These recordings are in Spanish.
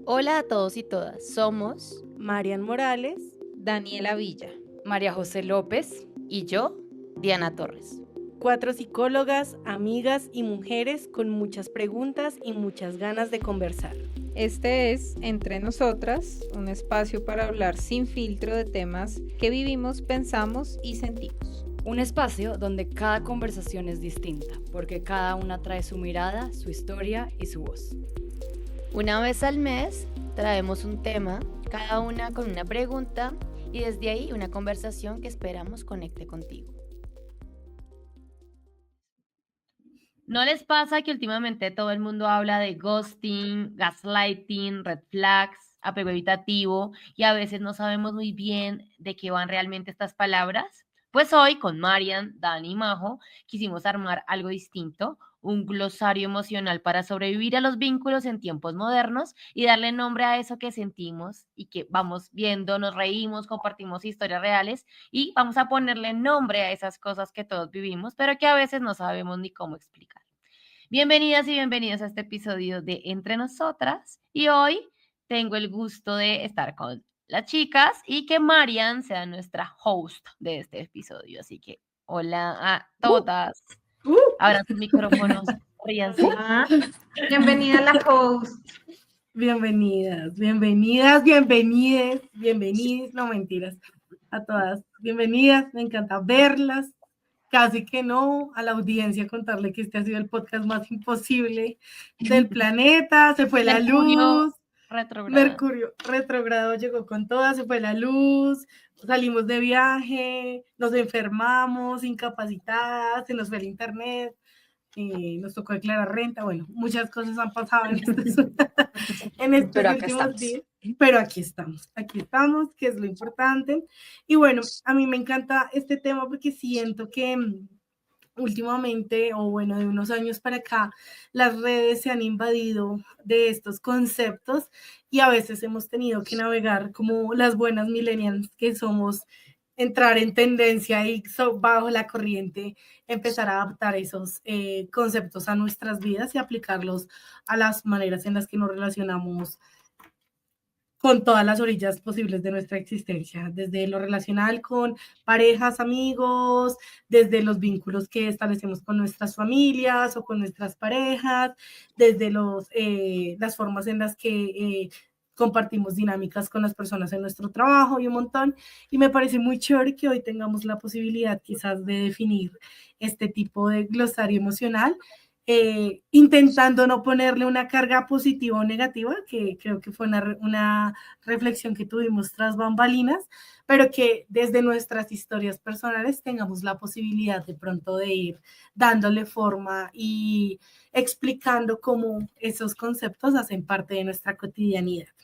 Hola a todos y todas, somos Marian Morales, Daniela Villa, María José López. y yo, Diana Torres. 4 psicólogas, amigas y mujeres con muchas preguntas y muchas ganas de conversar. Este es Entre Nosotras, un espacio para hablar sin filtro de temas que vivimos, pensamos y sentimos. Un espacio donde cada conversación es distinta, porque cada una trae su mirada, su historia y su voz. Una vez al mes traemos un tema, cada una con una pregunta y desde ahí una conversación que esperamos conecte contigo. ¿No les pasa que últimamente todo el mundo habla de ghosting, gaslighting, red flags, apego evitativo y a veces no sabemos muy bien de qué van realmente estas palabras? Pues hoy con Marian, Dani y Majo quisimos armar algo distinto, un glosario emocional para sobrevivir a los vínculos en tiempos modernos y darle nombre a eso que sentimos y que vamos viendo, nos reímos, compartimos historias reales y vamos a ponerle nombre a esas cosas que todos vivimos, pero que a veces no sabemos ni cómo explicar. Bienvenidas y bienvenidos a este episodio de Entre Nosotras y hoy tengo el gusto de estar con las chicas y que Marian sea nuestra host de este episodio. Así que hola a todas. Abran sus micrófonos, ríanse. Bienvenida a la host. Bienvenidas, no mentiras, a todas. Bienvenidas, me encanta verlas. Casi que no, a la audiencia contarle que este ha sido el podcast más imposible del planeta. Se fue la luz. Mercurio retrógrado llegó con todas, se fue la luz, salimos de viaje, nos enfermamos, incapacitadas, se nos fue el internet, nos tocó declarar renta, bueno, muchas cosas han pasado en estos últimos días, pero aquí estamos, que es lo importante. Y bueno, a mí me encanta este tema porque siento que últimamente, o bueno, de unos años para acá, las redes se han invadido de estos conceptos y a veces hemos tenido que navegar como las buenas millennials que somos, entrar en tendencia y bajo la corriente, empezar a adaptar esos conceptos a nuestras vidas y aplicarlos a las maneras en las que nos relacionamos con todas las orillas posibles de nuestra existencia, desde lo relacional con parejas, amigos, desde los vínculos que establecemos con nuestras familias o con nuestras parejas, desde las formas en las que compartimos dinámicas con las personas en nuestro trabajo y un montón. Y me parece muy chévere que hoy tengamos la posibilidad quizás de definir este tipo de glosario emocional, intentando no ponerle una carga positiva o negativa, que creo que fue una reflexión que tuvimos tras bambalinas, pero que desde nuestras historias personales tengamos la posibilidad de pronto de ir dándole forma y explicando cómo esos conceptos hacen parte de nuestra cotidianidad.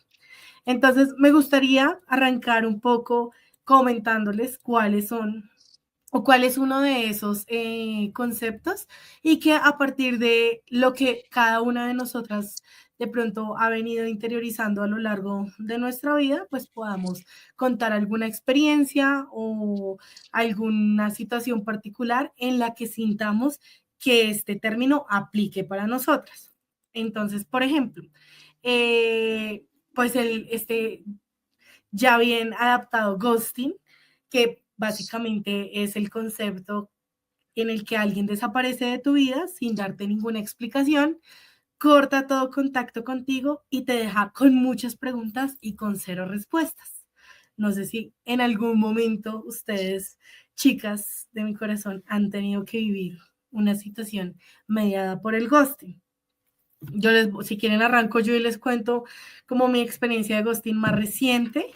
Entonces, me gustaría arrancar un poco comentándoles cuáles son o cuál es uno de esos conceptos y que a partir de lo que cada una de nosotras de pronto ha venido interiorizando a lo largo de nuestra vida, pues podamos contar alguna experiencia o alguna situación particular en la que sintamos que este término aplique para nosotras. Entonces, por ejemplo, pues este ya bien adaptado ghosting, que básicamente es el concepto en el que alguien desaparece de tu vida sin darte ninguna explicación, corta todo contacto contigo y te deja con muchas preguntas y con cero respuestas. No sé si en algún momento ustedes, chicas de mi corazón, han tenido que vivir una situación mediada por el ghosting. Si quieren arranco yo y les cuento como mi experiencia de ghosting más reciente.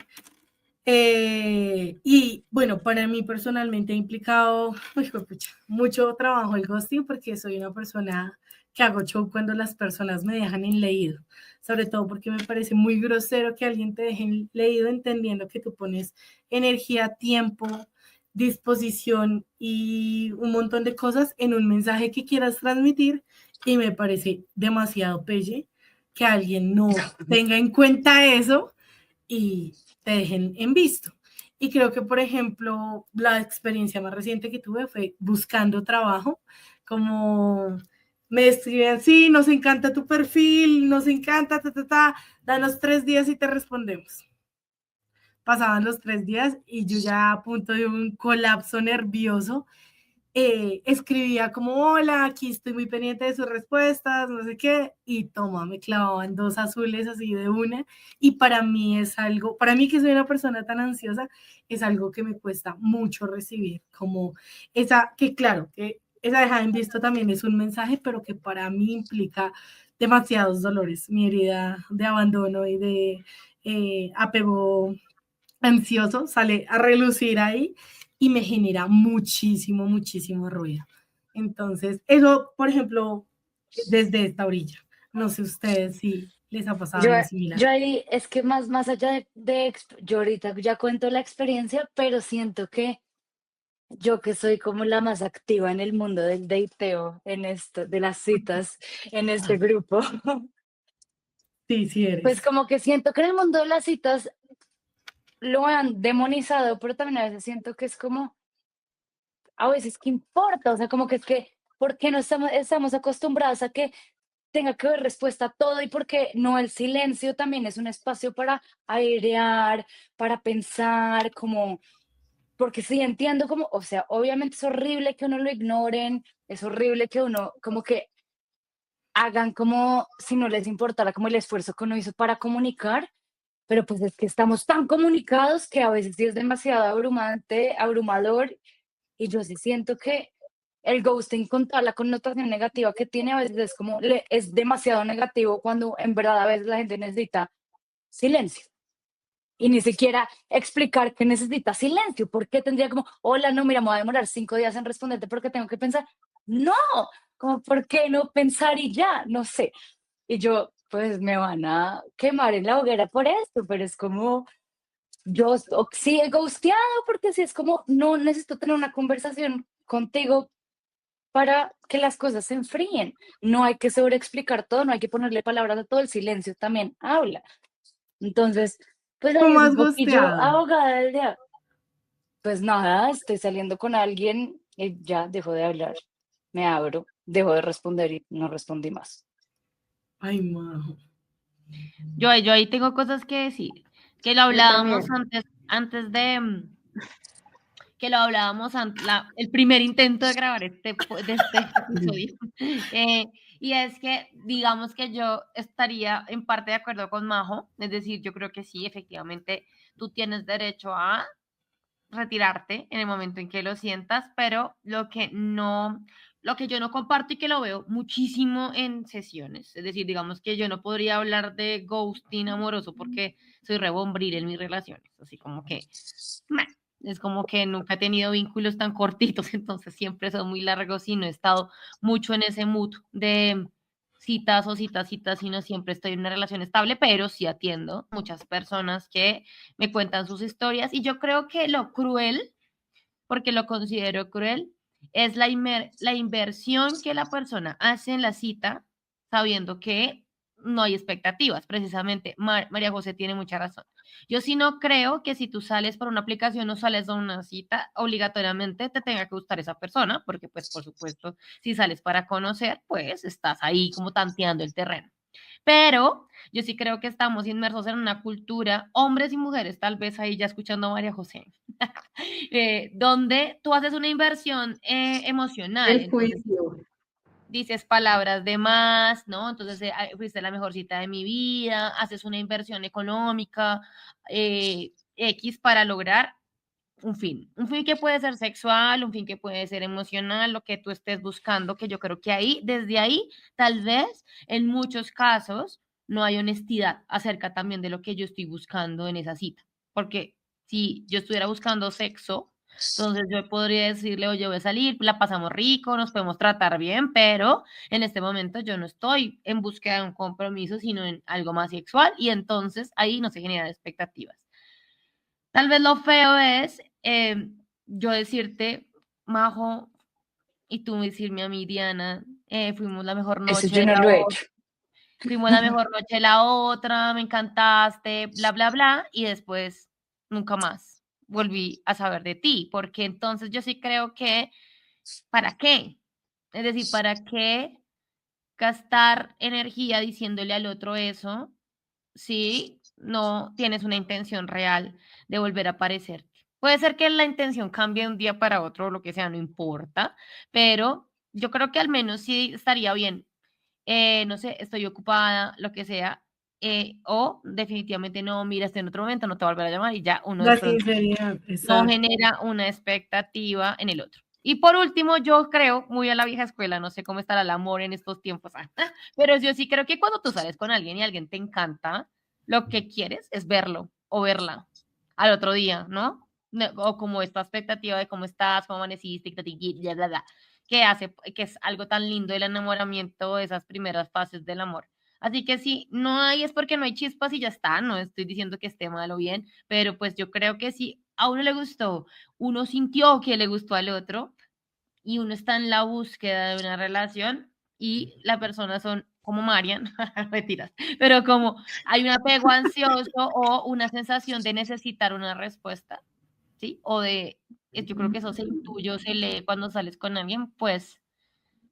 Y bueno, para mí personalmente ha implicado mucho trabajo el ghosting porque soy una persona que hago show cuando las personas me dejan en leído, sobre todo porque me parece muy grosero que alguien te deje en leído entendiendo que tú pones energía, tiempo, disposición y un montón de cosas en un mensaje que quieras transmitir y me parece demasiado pelle que alguien no tenga en cuenta eso y te dejen en visto. Y creo que, por ejemplo, la experiencia más reciente que tuve fue buscando trabajo, como me escriben, sí, nos encanta tu perfil, nos encanta, danos 3 días y te respondemos. Pasaban los 3 días y yo ya a punto de un colapso nervioso, escribía como, hola, aquí estoy muy pendiente de sus respuestas, no sé qué, y toma, me clavaban 2 azules así de una, y para mí es algo, para mí que soy una persona tan ansiosa, es algo que me cuesta mucho recibir, como esa, que claro, que esa dejada en visto también es un mensaje, pero que para mí implica demasiados dolores, mi herida de abandono y de apego ansioso sale a relucir ahí y me genera muchísimo, muchísimo ruido. Entonces, eso, por ejemplo, desde esta orilla. No sé ustedes si les ha pasado Yo, algo similar. yo ahí, es que más allá yo ahorita ya cuento la experiencia, pero siento que yo que soy como la más activa en el mundo del dateo, en esto, de las citas, en este grupo, Sí, sí pues eres. como que siento que en el mundo de las citas lo han demonizado, pero también a veces siento que es como, a veces que importa, o sea, como que es que, ¿por qué no estamos acostumbrados a que tenga que haber respuesta a todo y porque no el silencio también es un espacio para airear, para pensar, como, porque sí entiendo como, o sea, obviamente es horrible que uno lo ignoren, es horrible que uno como que hagan como si no les importara como el esfuerzo que uno hizo para comunicar, pero pues es que estamos tan comunicados que a veces sí es demasiado abrumante, abrumador, y yo sí siento que el ghosting con toda la connotación negativa que tiene a veces es como, es demasiado negativo cuando en verdad a veces la gente necesita silencio. Y ni siquiera explicar que necesita silencio. ¿Por qué tendría como, hola, no, mira, me voy a demorar 5 días en responderte porque tengo que pensar? No, como, ¿por qué no pensar y ya? No sé. Y yo, pues me van a quemar en la hoguera por esto, pero es como, sí he ghosteado porque sí es como, no necesito tener una conversación contigo para que las cosas se enfríen. No hay que sobreexplicar todo, no hay que ponerle palabras a todo, el silencio también habla. Entonces, pues ahí ¿Cómo es un has poquillo gusteado? abogada del diablo. Pues nada, estoy saliendo con alguien y ya dejo de hablar. Me abro, dejo de responder y no respondí más. Ay, Majo. Yo ahí tengo cosas que decir, que lo Yo hablábamos también. antes de, que lo hablábamos el primer intento de grabar de este episodio. Y es que, digamos que yo estaría en parte de acuerdo con Majo, es decir, yo creo que sí, efectivamente, tú tienes derecho a retirarte en el momento en que lo sientas, pero lo que yo no comparto y que lo veo muchísimo en sesiones, es decir, digamos que yo no podría hablar de ghosting amoroso porque soy rebombril en mis relaciones, así como que meh, es como que nunca he tenido vínculos tan cortitos, entonces siempre son muy largos y no he estado mucho en ese mood de citas o citas, sino siempre estoy en una relación estable, pero sí atiendo muchas personas que me cuentan sus historias y yo creo que lo cruel, porque lo considero cruel, es la inversión que la persona hace en la cita sabiendo que no hay expectativas. Precisamente, María José tiene mucha razón. Yo sí no creo que si tú sales por una aplicación o sales a una cita, obligatoriamente te tenga que gustar esa persona, porque pues por supuesto, si sales para conocer, pues estás ahí como tanteando el terreno. Pero yo sí creo que estamos inmersos en una cultura, hombres y mujeres, tal vez ahí ya escuchando a María José, donde tú haces una inversión emocional, El entonces juicio. dices palabras de más, ¿no? Entonces fuiste la mejor cita de mi vida, haces una inversión económica X para lograr un fin que puede ser sexual, un fin que puede ser emocional, lo que tú estés buscando, que yo creo que ahí, desde ahí, tal vez en muchos casos no hay honestidad acerca también de lo que yo estoy buscando en esa cita, porque si yo estuviera buscando sexo, entonces yo podría decirle, oye, voy a salir, la pasamos rico, nos podemos tratar bien, pero en este momento yo no estoy en búsqueda de un compromiso, sino en algo más sexual, y entonces ahí no se generan expectativas. Tal vez lo feo es yo decirte, Majo, y tú decirme a mí, Diana, fuimos la mejor Eso noche yo de no la lo he otra, hecho. fuimos la mejor noche de la otra, me encantaste, bla, bla, bla, y después nunca más volví a saber de ti, porque entonces yo sí creo que, ¿para qué? Es decir, ¿para qué? gastar energía diciéndole al otro eso si no tienes una intención real de volver a aparecerte. Puede ser que la intención cambie de un día para otro o lo que sea, no importa, pero yo creo que al menos sí estaría bien. No sé, estoy ocupada, lo que sea, o definitivamente no, mira, estoy en otro momento, no te voy a volver a llamar y ya uno La después sinceridad, no exacto. genera una expectativa en el otro. Y por último, yo creo, muy a la vieja escuela, no sé cómo estará el amor en estos tiempos, pero yo sí creo que cuando tú sales con alguien y alguien te encanta, lo que quieres es verlo o verla al otro día, ¿no? O como esta expectativa de cómo estás, cómo amaneciste, bla, bla, bla, que hace, que es algo tan lindo el enamoramiento, esas primeras fases del amor. Así que si no hay es porque no hay chispas y ya está, no estoy diciendo que esté mal o bien, pero pues yo creo que si a uno le gustó, uno sintió que le gustó al otro y uno está en la búsqueda de una relación y la persona son como Marian, mentiras, pero como hay un apego ansioso o una sensación de necesitar una respuesta, ¿sí? O de, yo creo que eso se intuye o se lee cuando sales con alguien, pues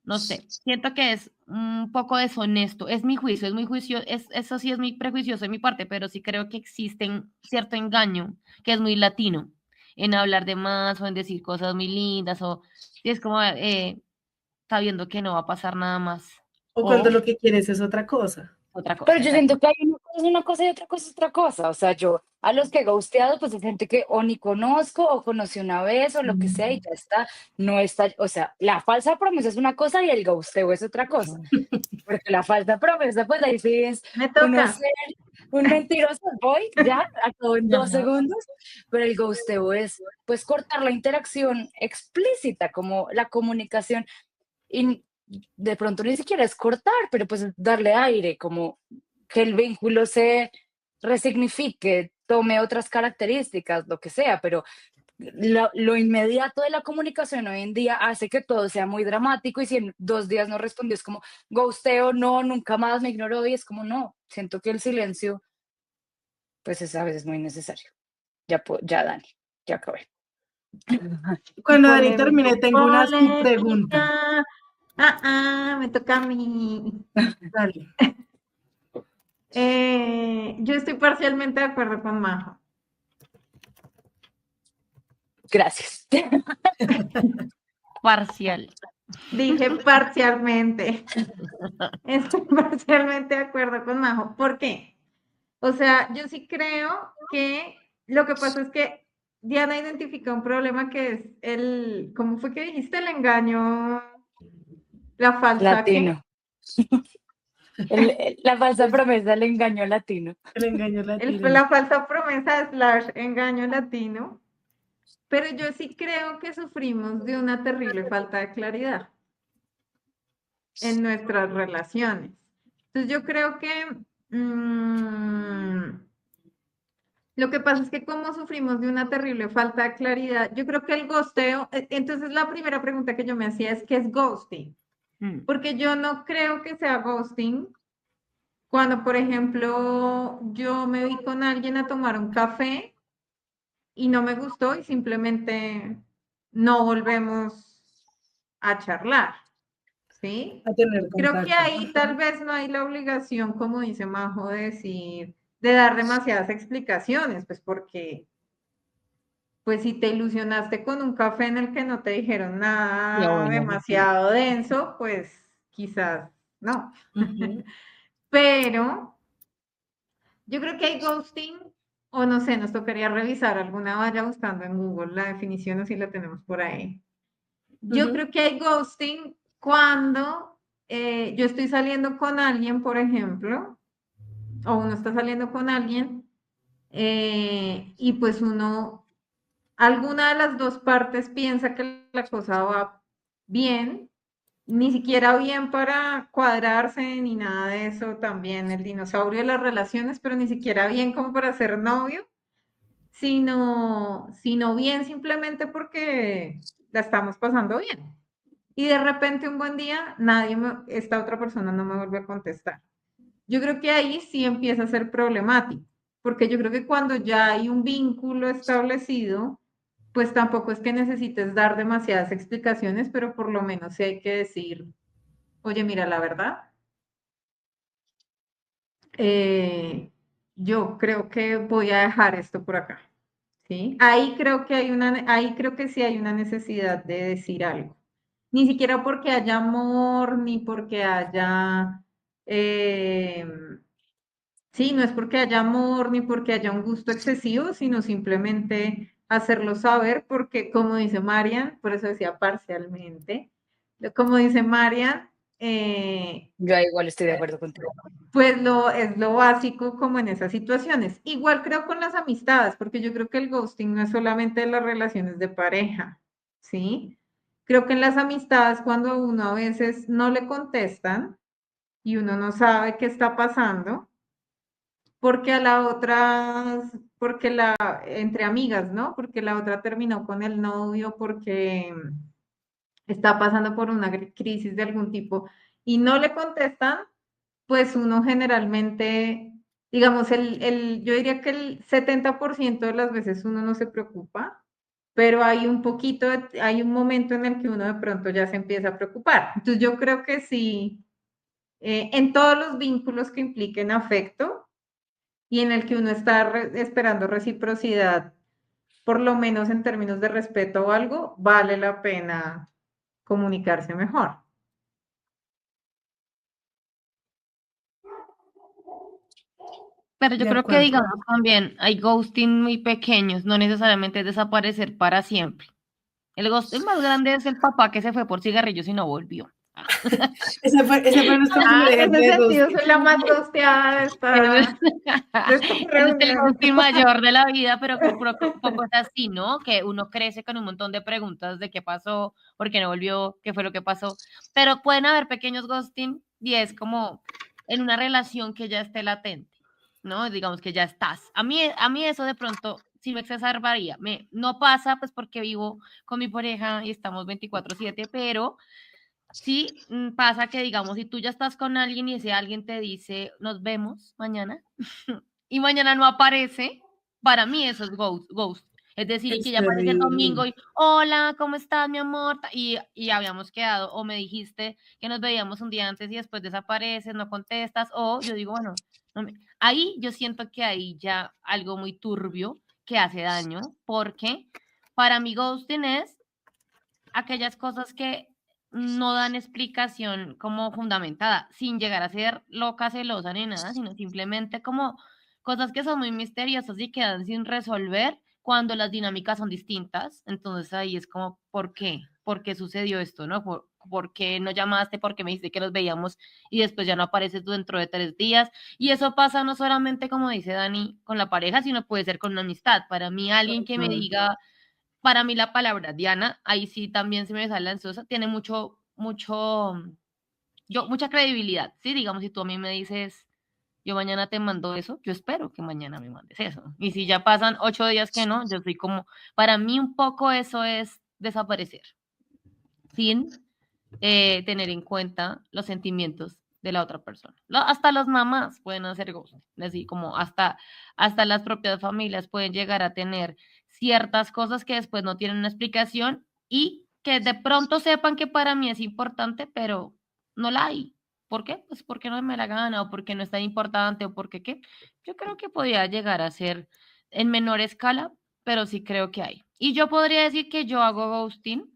no sé, siento que es un poco deshonesto, es mi juicio, es muy juicio, eso sí es muy prejuicioso de mi parte, pero sí creo que existe cierto engaño que es muy latino en hablar de más o en decir cosas muy lindas o sí, es como sabiendo que no va a pasar nada más O cuando o lo que quieres es otra cosa. otra Pero cosa, yo exacto. siento que hay una cosa y otra cosa es otra cosa. O sea, yo a los que he ghosteado, pues es gente que o ni conozco o conocí una vez o lo que sea y ya está. No está, o sea, la falsa promesa es una cosa y el ghosteo es otra cosa. Porque la falsa promesa, pues ahí sí es Me uno toca. ser un mentiroso boy, ya, acabó en dos Ajá. segundos. Pero el ghosteo es, pues, cortar la interacción explícita, como la comunicación. Y de pronto ni siquiera es cortar, pero pues es darle aire, como que el vínculo se resignifique, tome otras características, lo que sea, pero lo inmediato de la comunicación hoy en día hace que todo sea muy dramático y si en 2 días no respondió es como ghosteo, no, nunca más me ignoró y es como no, siento que el silencio pues es a veces muy necesario. Ya, ya Dani, ya acabé. Cuando Dani termine, Polémico, tengo una subpregunta. polémica. Me toca a mí. Dale. Yo estoy parcialmente de acuerdo con Majo. Gracias. Parcial. Dije parcialmente. Estoy parcialmente de acuerdo con Majo. ¿Por qué? O sea, yo sí creo que lo que pasa es que Diana identifica un problema que es ¿cómo fue que dijiste? El engaño, la falsa, ¿qué? Latino. La falsa promesa del engaño latino. El engaño latino. La falsa promesa / engaño latino. Pero yo sí creo que sufrimos de una terrible falta de claridad en nuestras relaciones. Entonces yo creo que lo que pasa es que como sufrimos de una terrible falta de claridad, yo creo que el ghosteo, entonces la primera pregunta que yo me hacía es, ¿qué es ghosting? Mm. Porque yo no creo que sea ghosting cuando, por ejemplo, yo me vi con alguien a tomar un café y no me gustó y simplemente no volvemos a charlar, ¿sí? A tener Creo que contacto. ahí tal vez no hay la obligación, como dice Majo, de decir, de dar demasiadas explicaciones, pues porque, pues si te ilusionaste con un café en el que no te dijeron Ya nada bueno, sí. demasiado denso, pues quizás no. Ujú. Pero yo creo que hay ghosting, o no sé, nos tocaría revisar alguna, vaya buscando en Google la definición o si la tenemos por ahí. Yo Ujú. creo que hay ghosting cuando yo estoy saliendo con alguien, por ejemplo, o uno está saliendo con alguien y pues alguna de las dos partes piensa que la cosa va bien, ni siquiera bien para cuadrarse ni nada de eso, también el dinosaurio de las relaciones, pero ni siquiera bien como para ser novio, sino bien simplemente porque la estamos pasando bien. Y de repente un buen día, esta otra persona no me vuelve a contestar. Yo creo que ahí sí empieza a ser problemático, porque yo creo que cuando ya hay un vínculo establecido, pues tampoco es que necesites dar demasiadas explicaciones, pero por lo menos sí hay que decir, oye, mira, la verdad, yo creo que voy a dejar esto por acá, ¿sí? Ahí creo que ahí creo que sí hay una necesidad de decir algo. Ni siquiera porque haya amor, ni porque haya, eh, sí, no es porque haya amor, ni porque haya un gusto excesivo, sino simplemente hacerlo saber, porque como dice Marian, por eso decía parcialmente, como dice Marian, Yo igual estoy de acuerdo contigo. pues es lo básico como en esas situaciones. Igual creo con las amistades, porque yo creo que el ghosting no es solamente de las relaciones de pareja, ¿sí? Creo que en las amistades cuando uno a veces no le contestan y uno no sabe qué está pasando, porque a la otra, entre amigas, ¿no? Porque la otra terminó con el novio, porque está pasando por una crisis de algún tipo y no le contestan, pues uno generalmente, digamos, yo diría que el 70% de las veces uno no se preocupa, pero hay un poquito, hay un momento en el que uno de pronto ya se empieza a preocupar. Entonces yo creo que sí, en todos los vínculos que impliquen afecto y en el que uno está esperando reciprocidad, por lo menos en términos de respeto o algo, vale la pena comunicarse mejor. Pero yo De creo que, acuerdo. digamos, también hay ghosting muy pequeños, no necesariamente es desaparecer para siempre. El ghosting más grande es el papá que se fue por cigarrillos y no volvió. Ese fue nuestro Ah, primer en ejemplo ese de sentido ghosting. soy la más gosteada Ese de esta ese es el reunión. ghosting mayor de la vida, pero un poco es así, ¿no? Que uno crece con un montón de preguntas de qué pasó, por qué no volvió, qué fue lo que pasó. Pero pueden haber pequeños ghosting y es como en una relación que ya esté latente, ¿no? Digamos que ya estás. A mí eso de pronto sí me exacerbaría. No pasa pues porque vivo con mi pareja y estamos 24/7, pero sí pasa que, digamos, si tú ya estás con alguien y ese alguien te dice, nos vemos mañana, y mañana no aparece, para mí eso es ghost. Es decir, y que Es ya aparece el terrible. domingo y, hola, ¿cómo estás, mi amor? Y habíamos quedado, o me dijiste que nos veíamos un día antes y después desapareces, no contestas, o yo digo, bueno, ahí yo siento que hay ya algo muy turbio que hace daño, porque para mí ghosting es aquellas cosas que no dan explicación como fundamentada, sin llegar a ser loca, celosa ni nada, sino simplemente como cosas que son muy misteriosas y quedan sin resolver cuando las dinámicas son distintas. Entonces ahí es como, ¿por qué? ¿Por qué sucedió esto? ¿No? ¿Por qué no llamaste? ¿Por qué me dijiste que nos veíamos y después ya no apareces dentro de 3 días? Y eso pasa no solamente, como dice Dani, con la pareja, sino puede ser con una amistad. Para mí, alguien que me diga, para mí la palabra Diana, ahí sí también se me sale ansiosa, tiene mucha credibilidad, ¿sí? Digamos, si tú a mí me dices, yo mañana te mando eso, yo espero que mañana me mandes eso. Y si ya pasan 8 días que no, yo soy como, para mí un poco eso es desaparecer, sin tener en cuenta los sentimientos de la otra persona. Hasta las mamás pueden hacer ghosting, así como hasta las propias familias pueden llegar a tener ciertas cosas que después no tienen una explicación y que de pronto sepan que para mí es importante, pero no la hay. ¿Por qué? Pues porque no me la gana o porque no es tan importante o porque qué. Yo creo que podría llegar a ser en menor escala, pero sí creo que hay. Y yo podría decir que yo hago ghosting,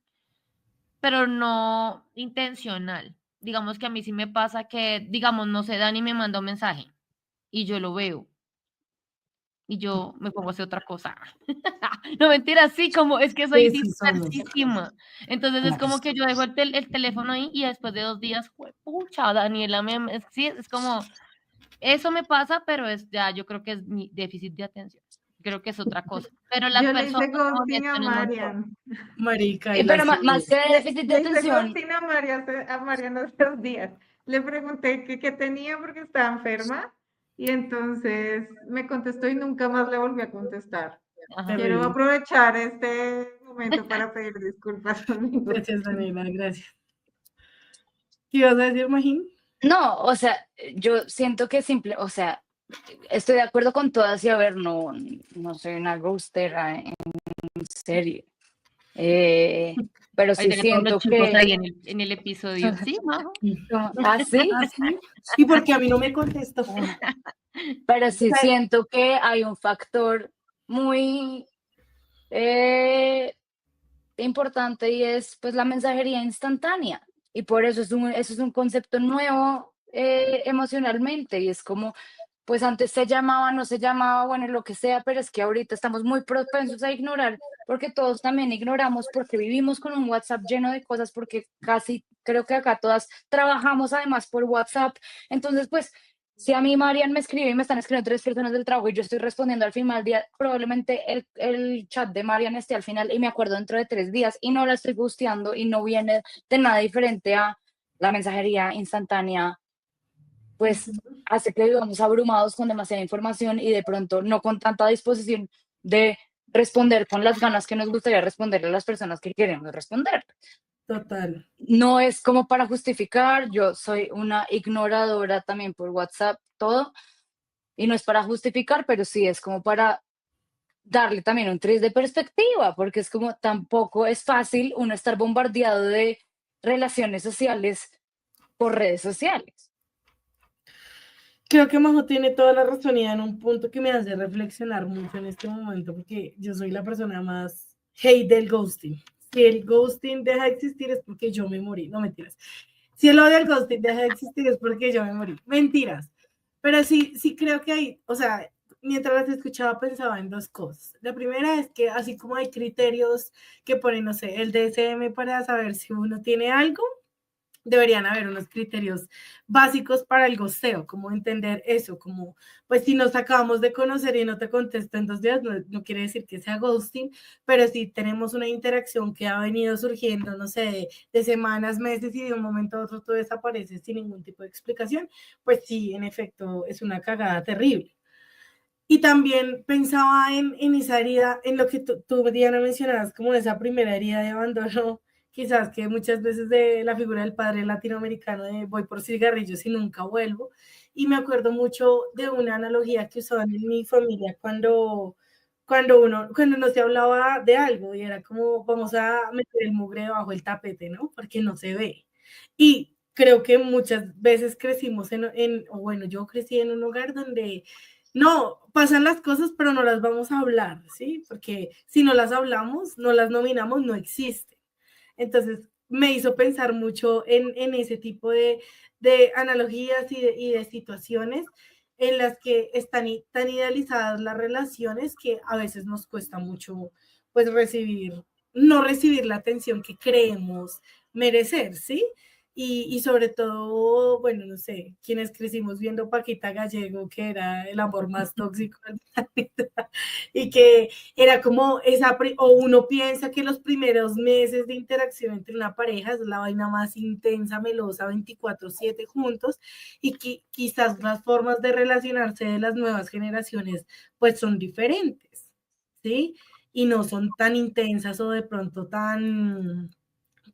pero no intencional. Digamos que a mí sí me pasa que, digamos, no sé, Dani me manda un mensaje y yo lo veo y yo me pongo a hacer otra cosa. No, mentira, sí, como es que soy Sí, sí somos. dispersísima. Entonces es como que yo dejo el teléfono ahí y después de 2 días, pucha, Daniela, sí, es como, eso me pasa, pero yo creo que es mi déficit de atención. Creo que es otra cosa. Pero las Yo le personas hice ghosting a molestan un montón. Marian. Marica, y la Pero más sube. que de déficit de Le hice atención, ghosting a Marian hace 2 días. Le pregunté qué tenía porque estaba enferma y entonces me contestó y nunca más le volví a contestar. Ajá. Quiero Terrible. aprovechar este momento para pedir disculpas conmigo. Gracias, Daniela, gracias. ¿Qué ibas a decir, Magín? no, o sea, yo siento que o sea, estoy de acuerdo con todas y a ver, no soy una ghostera en serio. Pero sí Ahorita que todos los siento chicos que... ahí en el episodio. Sí, Majo. ¿Ah, sí? ¿Ah, sí? ¿Y porque a mí no me contestó? Pero sí Pero- siento que hay un factor muy importante y es pues la mensajería instantánea. Y por eso es un concepto nuevo emocionalmente. Y es como, pues antes se llamaba, no se llamaba, bueno, lo que sea, pero es que ahorita estamos muy propensos a ignorar, porque todos también ignoramos, porque vivimos con un WhatsApp lleno de cosas, porque casi creo que acá todas trabajamos además por WhatsApp. Entonces, pues si a mí Marian me escribe y me están escribiendo 3 personas del trabajo y yo estoy respondiendo al final del día, probablemente el chat de Marian esté al final y me acuerdo dentro de 3 días y no la estoy gusteando y no viene de nada diferente a la mensajería instantánea, pues hace que vivamos abrumados con demasiada información y de pronto no con tanta disposición de responder con las ganas que nos gustaría responderle a las personas que queremos responder. Total. No es como para justificar, yo soy una ignoradora también por WhatsApp, todo, y no es para justificar, pero sí es como para darle también un tris de perspectiva, porque es como tampoco es fácil uno estar bombardeado de relaciones sociales por redes sociales. Creo que Majo tiene toda la razón y en un punto que me hace reflexionar mucho en este momento, porque yo soy la persona más hate del ghosting. Si el ghosting deja de existir es porque yo me morí, no mentiras. Si el odio al ghosting deja de existir es porque yo me morí, mentiras. Pero sí creo que hay, o sea, mientras las escuchaba pensaba en dos cosas. La primera es que así como hay criterios que ponen, no sé, el DSM para saber si uno tiene algo, deberían haber unos criterios básicos para el gosteo, como entender eso, como, pues si nos acabamos de conocer y no te contesto en 2 días, no quiere decir que sea ghosting, pero si tenemos una interacción que ha venido surgiendo, no sé, de semanas, meses y de un momento a otro tú desapareces sin ningún tipo de explicación, pues sí, en efecto, es una cagada terrible. Y también pensaba en esa herida, en lo que tú, Diana, mencionabas, como esa primera herida de abandono, quizás que muchas veces de la figura del padre latinoamericano de voy por cigarrillos y nunca vuelvo. Y me acuerdo mucho de una analogía que usaban en mi familia cuando no se hablaba de algo y era como vamos a meter el mugre debajo del tapete, ¿no? Porque no se ve. Y creo que muchas veces crecimos o bueno, yo crecí en un hogar donde no, pasan las cosas, pero no las vamos a hablar, ¿sí? Porque si no las hablamos, no las nominamos, no existen. Entonces, me hizo pensar mucho en ese tipo de analogías y de situaciones en las que están tan idealizadas las relaciones que a veces nos cuesta mucho, pues, no recibir la atención que creemos merecer, ¿sí? Y sobre todo, bueno, no sé, quienes crecimos viendo Paquita Gallego, que era el amor más tóxico del planeta, y que era como o uno piensa que los primeros meses de interacción entre una pareja es la vaina más intensa, melosa, 24/7 juntos, y que quizás las formas de relacionarse de las nuevas generaciones pues son diferentes, ¿sí? Y no son tan intensas o de pronto tan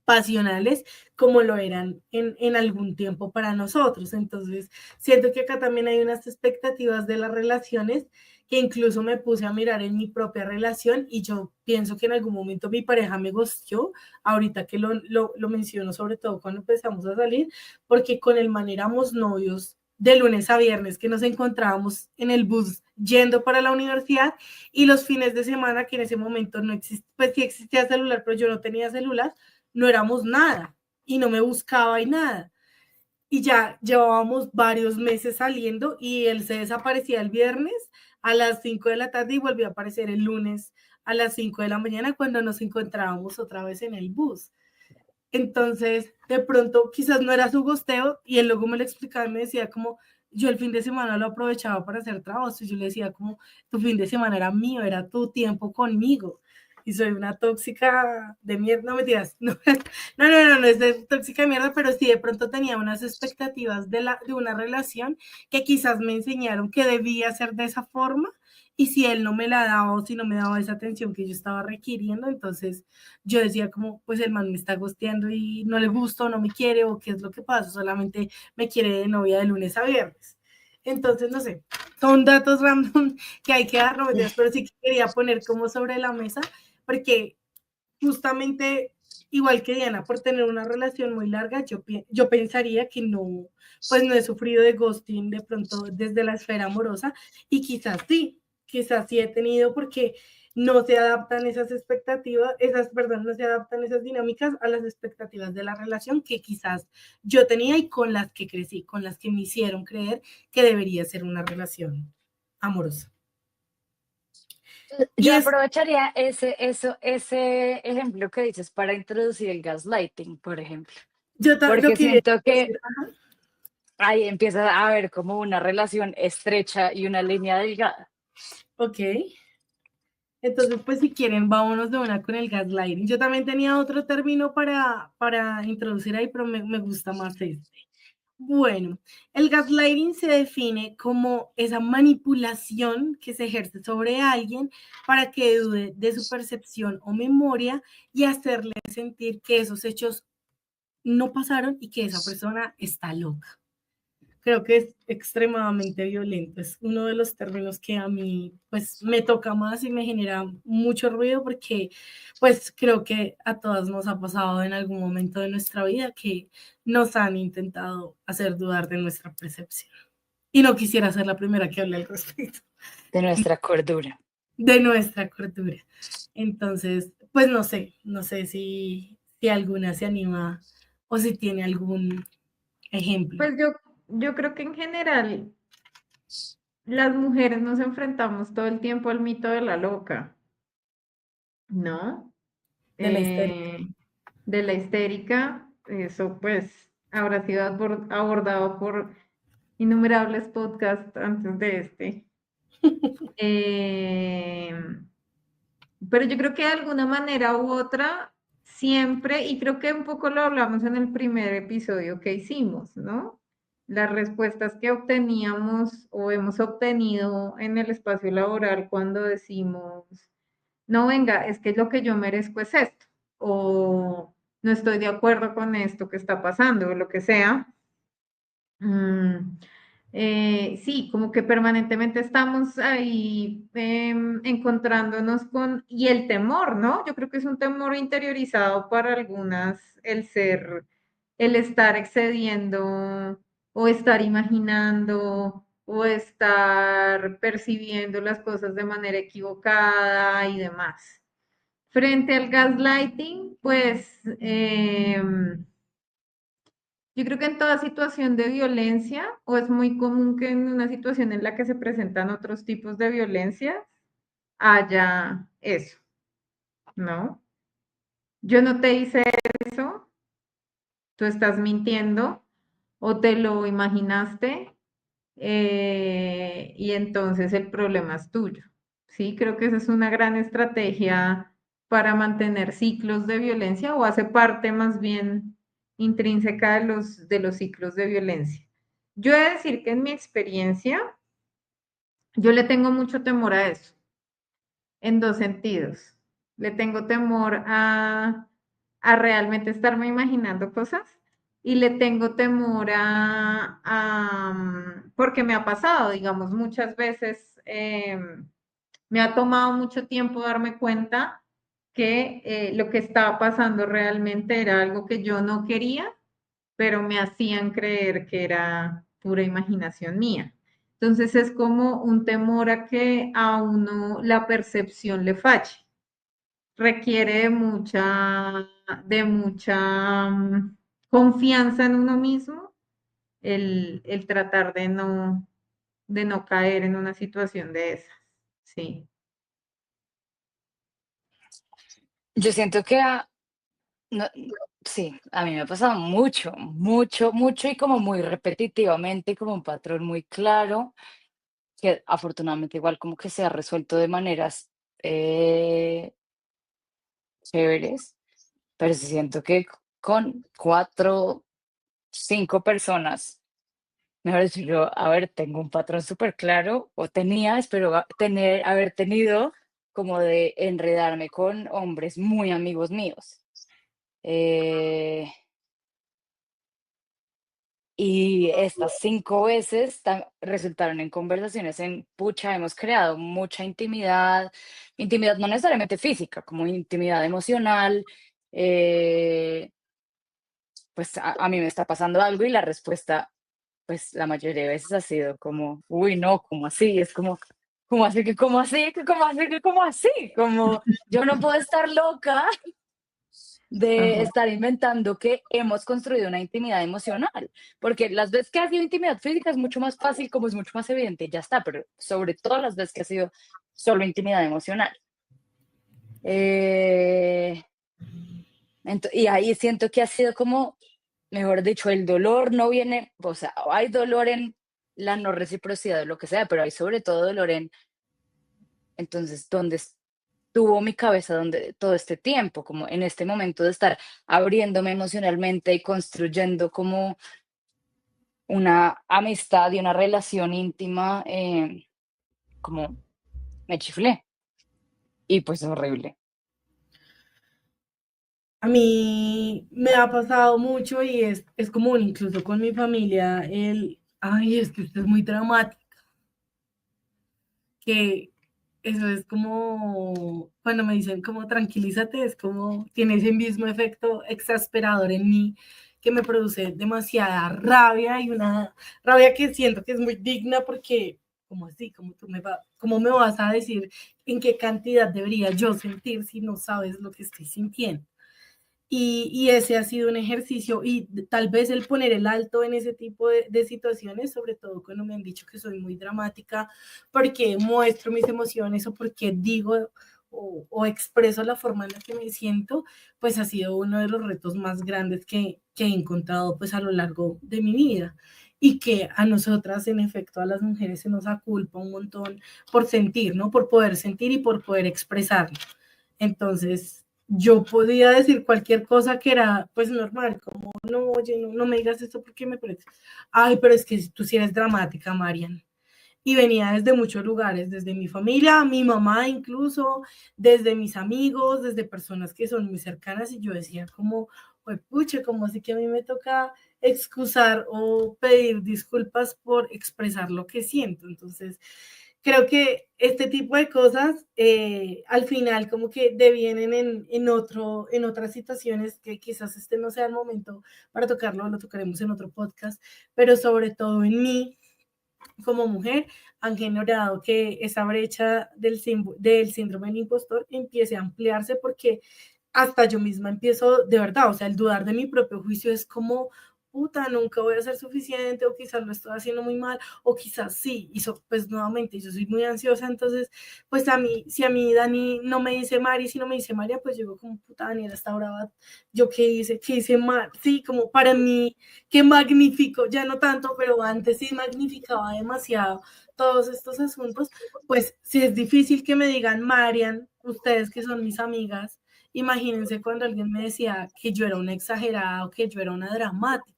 pasionales como lo eran en algún tiempo para nosotros. Entonces, siento que acá también hay unas expectativas de las relaciones que incluso me puse a mirar en mi propia relación y yo pienso que en algún momento mi pareja me gustó, ahorita que lo menciono, sobre todo cuando empezamos a salir, porque con el man éramos novios de lunes a viernes, que nos encontrábamos en el bus yendo para la universidad y los fines de semana, que en ese momento no existía, pues sí existía celular, pero yo no tenía celular, no éramos nada y no me buscaba y nada. Y ya llevábamos varios meses saliendo y él se desaparecía el viernes a las 5 de la tarde y volvió a aparecer el lunes a las 5 de la mañana cuando nos encontrábamos otra vez en el bus. Entonces, de pronto, quizás no era su gosteo y él luego me lo explicaba y me decía como, yo el fin de semana lo aprovechaba para hacer trabajo y yo le decía como, tu fin de semana era mío, era tu tiempo conmigo y soy una tóxica de mierda, no me digas, no es de tóxica de mierda, pero sí de pronto tenía unas expectativas de una relación que quizás me enseñaron que debía ser de esa forma y si él no me la daba o si no me daba esa atención que yo estaba requiriendo, entonces yo decía como, pues el man me está gosteando y no le gusta o no me quiere o qué es lo que pasa, solamente me quiere de novia de lunes a viernes. Entonces, no sé, son datos random que hay que dar, no me digas, pero sí que quería poner como sobre la mesa porque justamente, igual que Diana, por tener una relación muy larga, yo pensaría que no, pues no he sufrido de ghosting de pronto desde la esfera amorosa, y quizás sí he tenido, porque no se adaptan esas expectativas, no se adaptan esas dinámicas a las expectativas de la relación que quizás yo tenía y con las que crecí, con las que me hicieron creer que debería ser una relación amorosa. Y Yo es, aprovecharía ese ejemplo que dices para introducir el gaslighting, por ejemplo, lo porque quería siento que decir, ajá, ahí empieza a haber como una relación estrecha y una línea delgada. ok. Entonces, pues si quieren, vámonos de una con el gaslighting. Yo también tenía otro término para introducir ahí, pero me gusta más este. Bueno, el gaslighting se define como esa manipulación que se ejerce sobre alguien para que dude de su percepción o memoria y hacerle sentir que esos hechos no pasaron y que esa persona está loca. Creo que es extremadamente violento. Es uno de los términos que a mí pues me toca más y me genera mucho ruido, porque pues creo que a todas nos ha pasado en algún momento de nuestra vida que nos han intentado hacer dudar de nuestra percepción. Y no quisiera ser la primera que hable al respecto De nuestra cordura. de nuestra cordura. Entonces, pues no sé si alguna se anima o si tiene algún ejemplo. Pues yo creo que en general las mujeres nos enfrentamos todo el tiempo al mito de la loca, ¿no? De la historia. Eh, de la histérica, eso pues habrá sido abordado por innumerables podcasts antes de este. Eh, pero yo creo que de alguna manera u otra, siempre, y creo que un poco lo hablamos en el primer episodio que hicimos, ¿no? Las respuestas que obteníamos o hemos obtenido en el espacio laboral cuando decimos, no, venga, es que lo que yo merezco es esto, o no estoy de acuerdo con esto que está pasando, o lo que sea. Mm, sí, como que permanentemente estamos ahí encontrándonos con, y el temor, ¿no? Yo creo que es un temor interiorizado para algunas, el estar excediendo o estar imaginando o estar percibiendo las cosas de manera equivocada y demás. Frente al gaslighting, pues yo creo que en toda situación de violencia, o es muy común que en una situación en la que se presentan otros tipos de violencia, haya eso, ¿no? Yo no te hice eso, tú estás mintiendo o te lo imaginaste, y entonces el problema es tuyo. Sí, creo que esa es una gran estrategia para mantener ciclos de violencia, o hace parte más bien intrínseca de los ciclos de violencia. Yo he de decir que en mi experiencia, yo le tengo mucho temor a eso, en dos sentidos. Le tengo temor a realmente estarme imaginando cosas, y le tengo temor porque me ha pasado, digamos, muchas veces, me ha tomado mucho tiempo darme cuenta que lo que estaba pasando realmente era algo que yo no quería, pero me hacían creer que era pura imaginación mía. Entonces es como un temor a que a uno la percepción le falle. Requiere de mucha confianza en uno mismo, el tratar de no caer en una situación de esas. Sí. Yo siento que no, sí, a mí me ha pasado mucho, mucho, mucho y como muy repetitivamente, como un patrón muy claro, que afortunadamente igual como que se ha resuelto de maneras eh, chéveres, pero sí siento que con 4, 5 personas, mejor dicho, yo, a ver, tengo un patrón súper claro, o tenía, espero haber tenido como de enredarme con hombres muy amigos míos. Eh, Y estas 5 veces resultaron en conversaciones en, pucha, hemos creado mucha intimidad, intimidad no necesariamente física, como intimidad emocional. eh, pues a mí me está pasando algo y la respuesta, pues la mayoría de veces ha sido como, uy, no, ¿cómo así? Es como, ¿cómo así? ¿Que cómo así? ¿Que cómo así? ¿Que cómo así? Como, yo no puedo estar loca de Ajá. estar inventando que hemos construido una intimidad emocional, porque las veces que ha sido intimidad física es mucho más fácil, como es mucho más evidente, ya está, pero sobre todo las veces que ha sido solo intimidad emocional. Eh, y ahí siento que ha sido como, mejor dicho, el dolor no viene, o sea, hay dolor en la no reciprocidad o lo que sea, pero hay sobre todo dolor en, entonces, ¿dónde estuvo mi cabeza todo este tiempo? Como en este momento de estar abriéndome emocionalmente y construyendo como una amistad y una relación íntima, como me chiflé. Y pues es horrible. A mí me ha pasado mucho y es común, incluso con mi familia, ay, es que usted es muy dramática, que eso es como, cuando me dicen como tranquilízate, es como, tiene ese mismo efecto exasperador en mí, que me produce demasiada rabia y una rabia que siento que es muy digna porque, como así, cómo me vas a decir en qué cantidad debería yo sentir si no sabes lo que estoy sintiendo. Y ese ha sido un ejercicio y tal vez el poner el alto en ese tipo de situaciones, sobre todo cuando me han dicho que soy muy dramática, porque muestro mis emociones o porque digo o expreso la forma en la que me siento, pues ha sido uno de los retos más grandes que he encontrado pues a lo largo de mi vida y que a nosotras, en efecto, a las mujeres se nos aculpa un montón por sentir, ¿no? Por poder sentir y por poder expresarlo. Entonces, yo podía decir cualquier cosa que era pues normal, como no, oye, no me digas esto porque me parece, ay, pero es que tú sí eres dramática, Marian. Y venía desde muchos lugares, desde mi familia, mi mamá incluso, desde mis amigos, desde personas que son muy cercanas y yo decía como, pues puche, como así que a mí me toca excusar o pedir disculpas por expresar lo que siento. Entonces, creo que este tipo de cosas al final como que devienen en otras situaciones que quizás este no sea el momento para tocarlo, lo tocaremos en otro podcast, pero sobre todo en mí como mujer han generado que esa brecha del síndrome del impostor empiece a ampliarse porque hasta yo misma empiezo, de verdad, o sea, el dudar de mi propio juicio es como, puta, nunca voy a ser suficiente, o quizás lo estoy haciendo muy mal, o quizás sí, y pues nuevamente, yo soy muy ansiosa, entonces, pues a mí, si a mí Dani no me dice Mari, si no me dice María, pues yo como, puta, Daniela está brava, yo qué hice mal, sí, como para mí, qué magnífico, ya no tanto, pero antes sí magnificaba demasiado todos estos asuntos, pues si es difícil que me digan, Marian, ustedes que son mis amigas, imagínense cuando alguien me decía que yo era una exagerada o que yo era una dramática.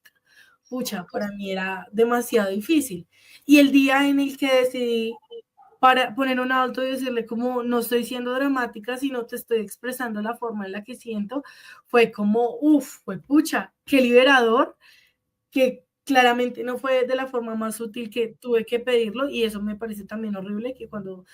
Pucha, para mí era demasiado difícil. Y el día en el que decidí para poner un alto y decirle como no estoy siendo dramática, sino te estoy expresando la forma en la que siento, fue como, fue pucha, qué liberador, que claramente no fue de la forma más sutil que tuve que pedirlo y eso me parece también horrible que cuando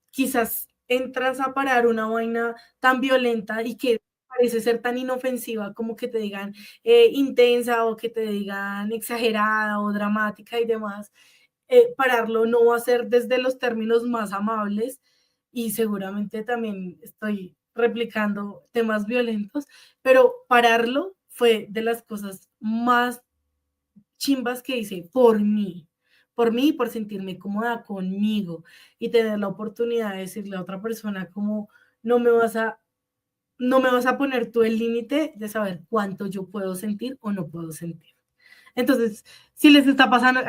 quizás entras a parar una vaina tan violenta y que parece ser tan inofensiva como que te digan intensa o que te digan exagerada o dramática y demás, pararlo no va a ser desde los términos más amables y seguramente también estoy replicando temas violentos, pero pararlo fue de las cosas más chimbas que hice por mí y por sentirme cómoda conmigo y tener la oportunidad de decirle a otra persona como no me vas a no me vas a poner tú el límite de saber cuánto yo puedo sentir o no puedo sentir. Entonces, si les está pasando,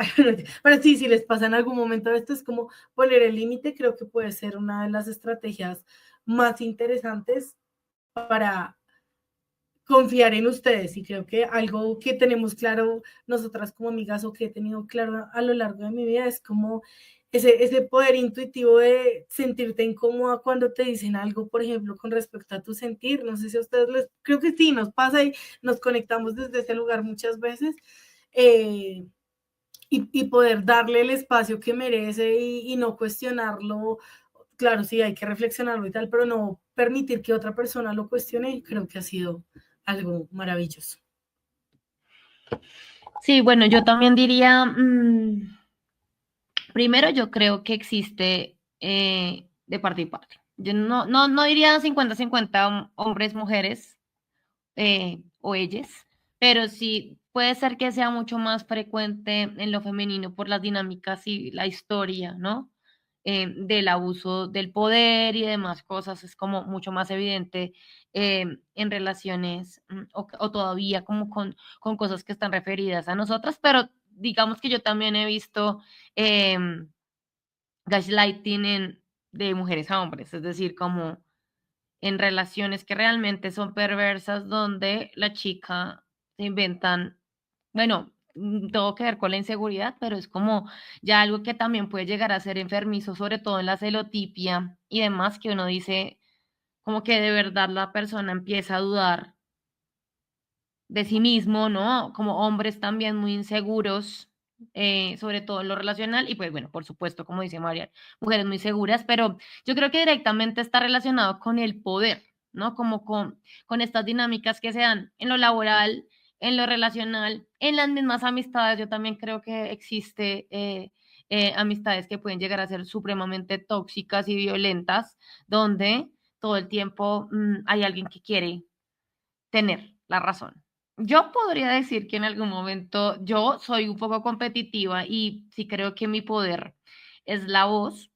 pero sí, si les pasa en algún momento esto, es como poner el límite, creo que puede ser una de las estrategias más interesantes para confiar en ustedes y creo que algo que tenemos claro nosotras como amigas o que he tenido claro a lo largo de mi vida es como ese poder intuitivo de sentirte incómoda cuando te dicen algo, por ejemplo, con respecto a tu sentir. No sé si a ustedes les, creo que sí, nos pasa y nos conectamos desde ese lugar muchas veces. y poder darle el espacio que merece y no cuestionarlo. Claro, sí, hay que reflexionarlo y tal, pero no permitir que otra persona lo cuestione, creo que ha sido algo maravilloso. Sí, bueno, yo también diría, primero yo creo que existe de parte y parte. Yo no diría 50-50 hombres, mujeres o ellas, pero sí puede ser que sea mucho más frecuente en lo femenino por las dinámicas y la historia, ¿no? Del abuso del poder y demás cosas, es como mucho más evidente en relaciones o todavía como con cosas que están referidas a nosotras, pero digamos que yo también he visto gaslighting de mujeres a hombres, es decir, como en relaciones que realmente son perversas, donde la chica se inventan, bueno, todo que ver con la inseguridad, pero es como ya algo que también puede llegar a ser enfermizo, sobre todo en la celotipia y demás, que uno dice como que de verdad la persona empieza a dudar de sí mismo, ¿no? Como hombres también muy inseguros, sobre todo en lo relacional, y pues bueno, por supuesto, como dice María, mujeres muy seguras, pero yo creo que directamente está relacionado con el poder, ¿no? Como con estas dinámicas que se dan en lo laboral, en lo relacional, en las mismas amistades. Yo también creo que existe amistades que pueden llegar a ser supremamente tóxicas y violentas, donde todo el tiempo hay alguien que quiere tener la razón. Yo podría decir que en algún momento yo soy un poco competitiva y sí creo que mi poder es la voz.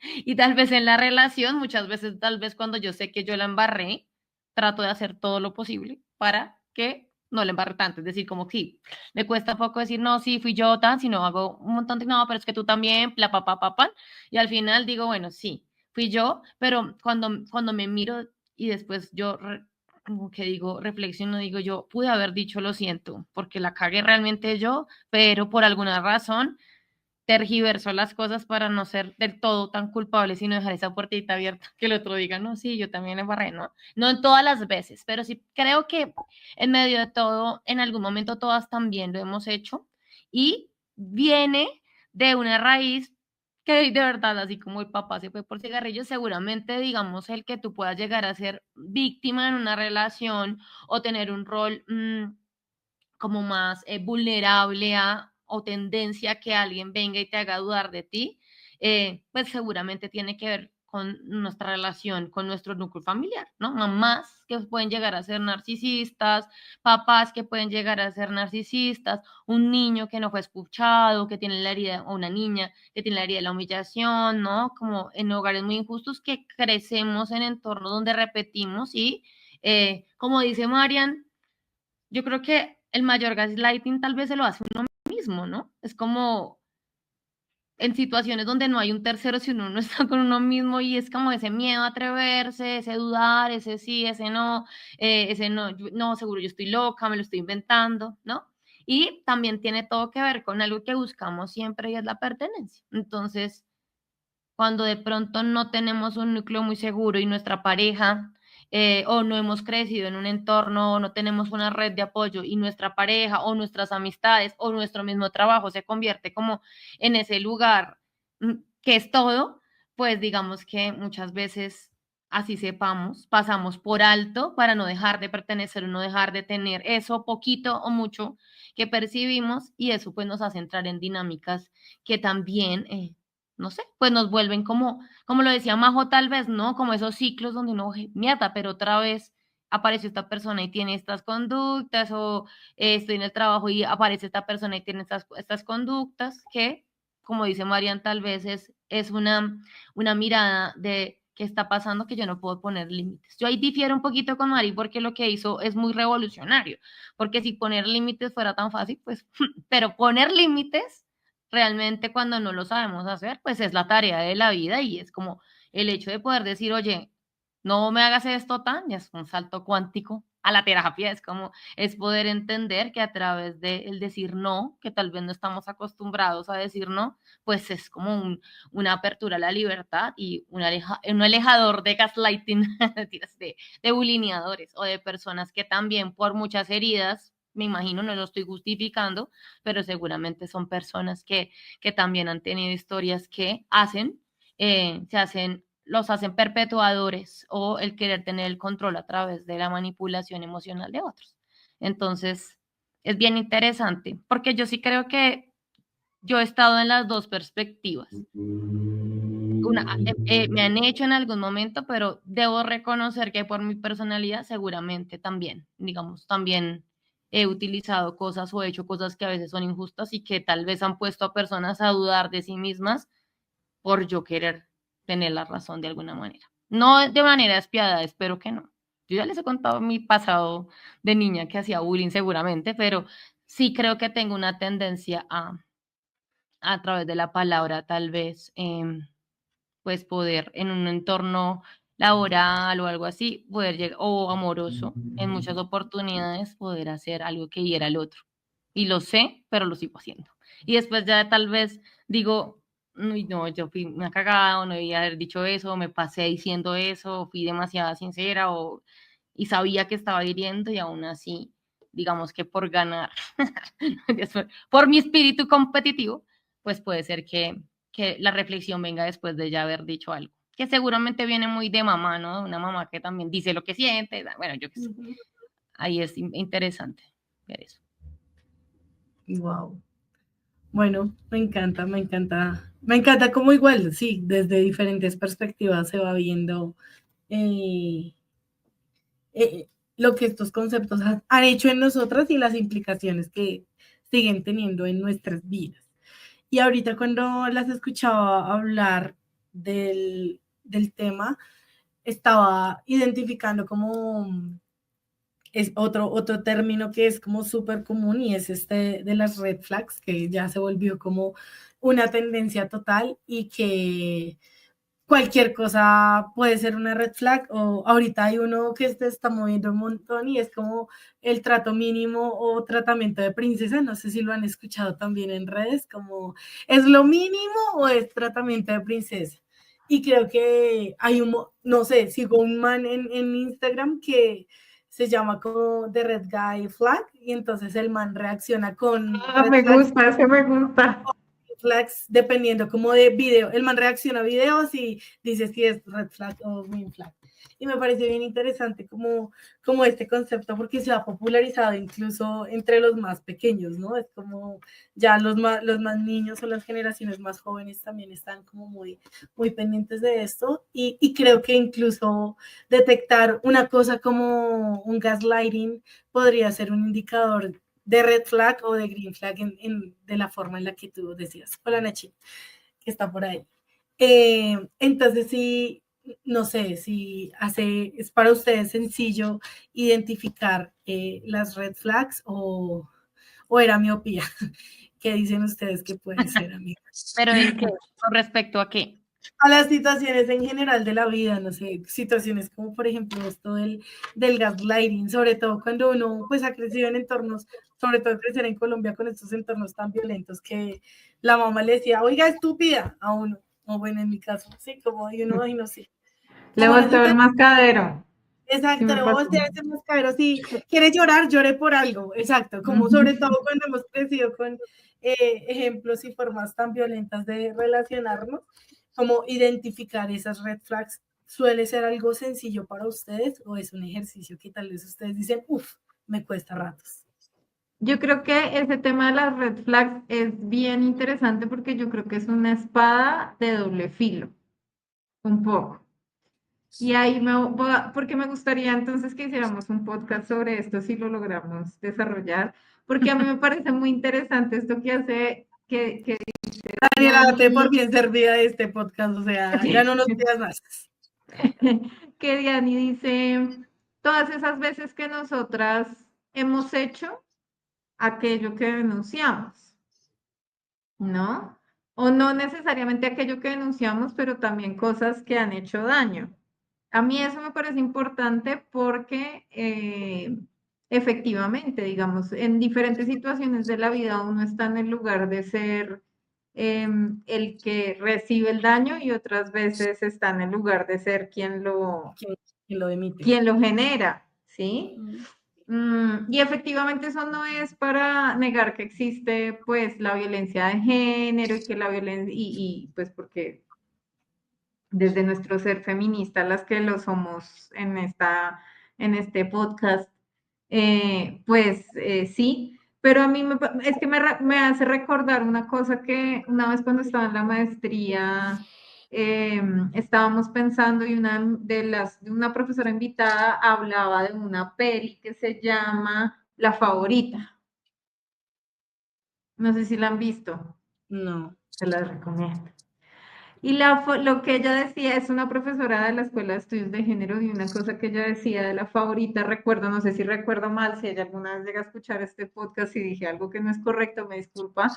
Y tal vez en la relación, muchas veces, tal vez cuando yo sé que yo la embarré, trato de hacer todo lo posible para que no la embarre tanto. Es decir, como sí, me cuesta poco decir, no, sí, fui yo tan, sino hago un montón de, no, pero es que tú también, bla, pa, pa, pa, pa. Y al final digo, bueno, sí, fui yo, pero cuando me miro y después yo como que digo, reflexiono, digo yo, pude haber dicho lo siento, porque la cagué realmente yo, pero por alguna razón tergiversó las cosas para no ser del todo tan culpable, sino dejar esa puertita abierta, que el otro diga, no, sí, yo también embarré, ¿no? No en todas las veces, pero sí creo que en medio de todo, en algún momento todas también lo hemos hecho y viene de una raíz que de verdad, así como el papá se fue por cigarrillos, seguramente, digamos, el que tú puedas llegar a ser víctima en una relación o tener un rol como más vulnerable a o tendencia a que alguien venga y te haga dudar de ti, pues seguramente tiene que ver con nuestra relación, con nuestro núcleo familiar, ¿no? Mamás que pueden llegar a ser narcisistas, papás que pueden llegar a ser narcisistas, un niño que no fue escuchado, que tiene la herida, o una niña que tiene la herida de la humillación, ¿no? Como en hogares muy injustos que crecemos en entornos donde repetimos y, como dice Marian, yo creo que el mayor gaslighting tal vez se lo hace uno mismo, ¿no? Es como en situaciones donde no hay un tercero, si uno no está con uno mismo y es como ese miedo a atreverse, ese dudar, ese sí, ese no, no, seguro yo estoy loca, me lo estoy inventando, ¿no? Y también tiene todo que ver con algo que buscamos siempre y es la pertenencia. Entonces, cuando de pronto no tenemos un núcleo muy seguro y nuestra pareja o no hemos crecido en un entorno o no tenemos una red de apoyo y nuestra pareja o nuestras amistades o nuestro mismo trabajo se convierte como en ese lugar que es todo, pues digamos que muchas veces así sepamos, pasamos por alto para no dejar de pertenecer, no dejar de tener eso poquito o mucho que percibimos y eso pues nos hace entrar en dinámicas que también no sé, pues nos vuelven como lo decía Majo, tal vez, ¿no? Como esos ciclos donde uno, mierda, pero otra vez apareció esta persona y tiene estas conductas, o estoy en el trabajo y aparece esta persona y tiene estas conductas, que, como dice Marian, tal vez es una mirada de qué está pasando que yo no puedo poner límites. Yo ahí difiero un poquito con Mari porque lo que hizo es muy revolucionario, porque si poner límites fuera tan fácil, pues, pero poner límites realmente cuando no lo sabemos hacer, pues es la tarea de la vida y es como el hecho de poder decir, oye, no me hagas esto tan, ya es un salto cuántico a la terapia, es como, es poder entender que a través de el decir no, que tal vez no estamos acostumbrados a decir no, pues es como una apertura a la libertad y un alejador de gaslighting, de bulineadores o de personas que también por muchas heridas me imagino, no lo estoy justificando, pero seguramente son personas que también han tenido historias que los hacen perpetuadores o el querer tener el control a través de la manipulación emocional de otros. Entonces, es bien interesante, porque yo sí creo que yo he estado en las dos perspectivas. Me han hecho en algún momento, pero debo reconocer que por mi personalidad seguramente también, digamos, también he utilizado cosas o hecho cosas que a veces son injustas y que tal vez han puesto a personas a dudar de sí mismas por yo querer tener la razón de alguna manera. No de manera despiadada, espero que no. Yo ya les he contado mi pasado de niña que hacía bullying seguramente, pero sí creo que tengo una tendencia a través de la palabra tal vez, pues poder en un entorno laboral o algo así, poder llegar, o amoroso, en muchas oportunidades poder hacer algo que hiera al otro. Y lo sé, pero lo sigo haciendo. Y después ya tal vez digo, "Uy, no, yo fui una cagada, o no debía haber dicho eso, me pasé diciendo eso, fui demasiado sincera, y sabía que estaba hiriendo y aún así, digamos que por ganar, por mi espíritu competitivo, pues puede ser que la reflexión venga después de ya haber dicho algo, que seguramente viene muy de mamá, ¿no? Una mamá que también dice lo que siente, bueno, yo qué sé. Ahí es interesante ver eso. Wow. Bueno, me encanta, me encanta. Me encanta como igual, sí, desde diferentes perspectivas se va viendo eh, lo que estos conceptos han hecho en nosotras y las implicaciones que siguen teniendo en nuestras vidas. Y ahorita cuando las escuchaba hablar del tema, estaba identificando como es otro término que es como súper común y es este de las red flags, que ya se volvió como una tendencia total y que cualquier cosa puede ser una red flag. O ahorita hay uno que se está moviendo un montón y es como el trato mínimo o tratamiento de princesa. No sé si lo han escuchado también en redes, como ¿es lo mínimo o es tratamiento de princesa? Y creo que hay no sé, sigo un man en Instagram que se llama como The Red Guy Flag y entonces el man reacciona con red Me flags, gusta, ese me gusta. flags dependiendo como de video. El man reacciona a videos y dice si es red flag o green flag. Y me parece bien interesante como este concepto porque se ha popularizado incluso entre los más pequeños, ¿no? Es como ya los más niños o las generaciones más jóvenes también están como muy pendientes de esto y creo que incluso detectar una cosa como un gaslighting podría ser un indicador de red flag o de green flag de la forma en la que tú decías. Hola Nachi, que está por ahí. Entonces sí, no sé si es para ustedes sencillo identificar las red flags o era miopía. ¿Qué dicen ustedes que puede ser, amigas? Pero ¿en qué? ¿Con respecto a qué? A las situaciones en general de la vida, no sé, situaciones como por ejemplo esto del gaslighting, sobre todo cuando uno pues ha crecido en entornos, sobre todo crecer en Colombia con estos entornos tan violentos que la mamá le decía, oiga, estúpida, a uno, o bueno, en mi caso, sí, como hay uno, ay, no sé. Le Como en ese volteó el mascadero. Sí exacto, me le pasó. voy a hacer más cabros, si quiere llorar, llore por algo, exacto, como sobre todo cuando hemos crecido con ejemplos y formas tan violentas de relacionarnos, como identificar esas red flags, ¿suele ser algo sencillo para ustedes o es un ejercicio que tal vez ustedes dicen, uff, me cuesta ratos? Yo creo que ese tema de las red flags es bien interesante porque yo creo que es una espada de doble filo, un poco. Y ahí porque me gustaría entonces que hiciéramos un podcast sobre esto si lo logramos desarrollar, porque a mí me parece muy interesante esto que hace, que Daniela, date por Diani, bien servida de este podcast, o sea, ya no nos pidas más. que Diani dice, todas esas veces que nosotras hemos hecho aquello que denunciamos, ¿no? O no necesariamente aquello que denunciamos, pero también cosas que han hecho daño. A mí eso me parece importante porque efectivamente, digamos, en diferentes situaciones de la vida uno está en el lugar de ser el que recibe el daño y otras veces está en el lugar de ser ¿Quién lo emite? quien lo genera, ¿sí? Y efectivamente eso no es para negar que existe pues la violencia de género y que la violencia, y pues porque desde nuestro ser feminista, las que lo somos en este podcast, pues sí, pero a mí es que me hace recordar una cosa que una vez cuando estaba en la maestría estábamos pensando y de una profesora invitada hablaba de una peli que se llama La Favorita. No sé si la han visto, No. se la recomiendo. Y lo que ella decía es una profesora de la Escuela de Estudios de Género y una cosa que ella decía de la favorita, recuerdo, no sé si recuerdo mal, si ella alguna vez llega a escuchar este podcast y dije algo que no es correcto, me disculpa,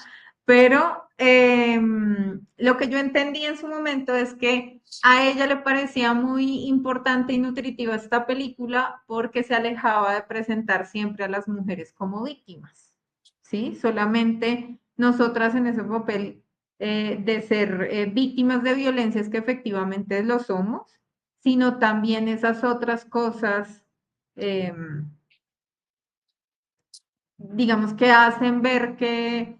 pero lo que yo entendí en su momento es que a ella le parecía muy importante y nutritiva esta película porque se alejaba de presentar siempre a las mujeres como víctimas, ¿sí? Solamente nosotras en ese papel de ser víctimas de violencias que efectivamente lo somos, sino también esas otras cosas, eh, digamos, que hacen ver que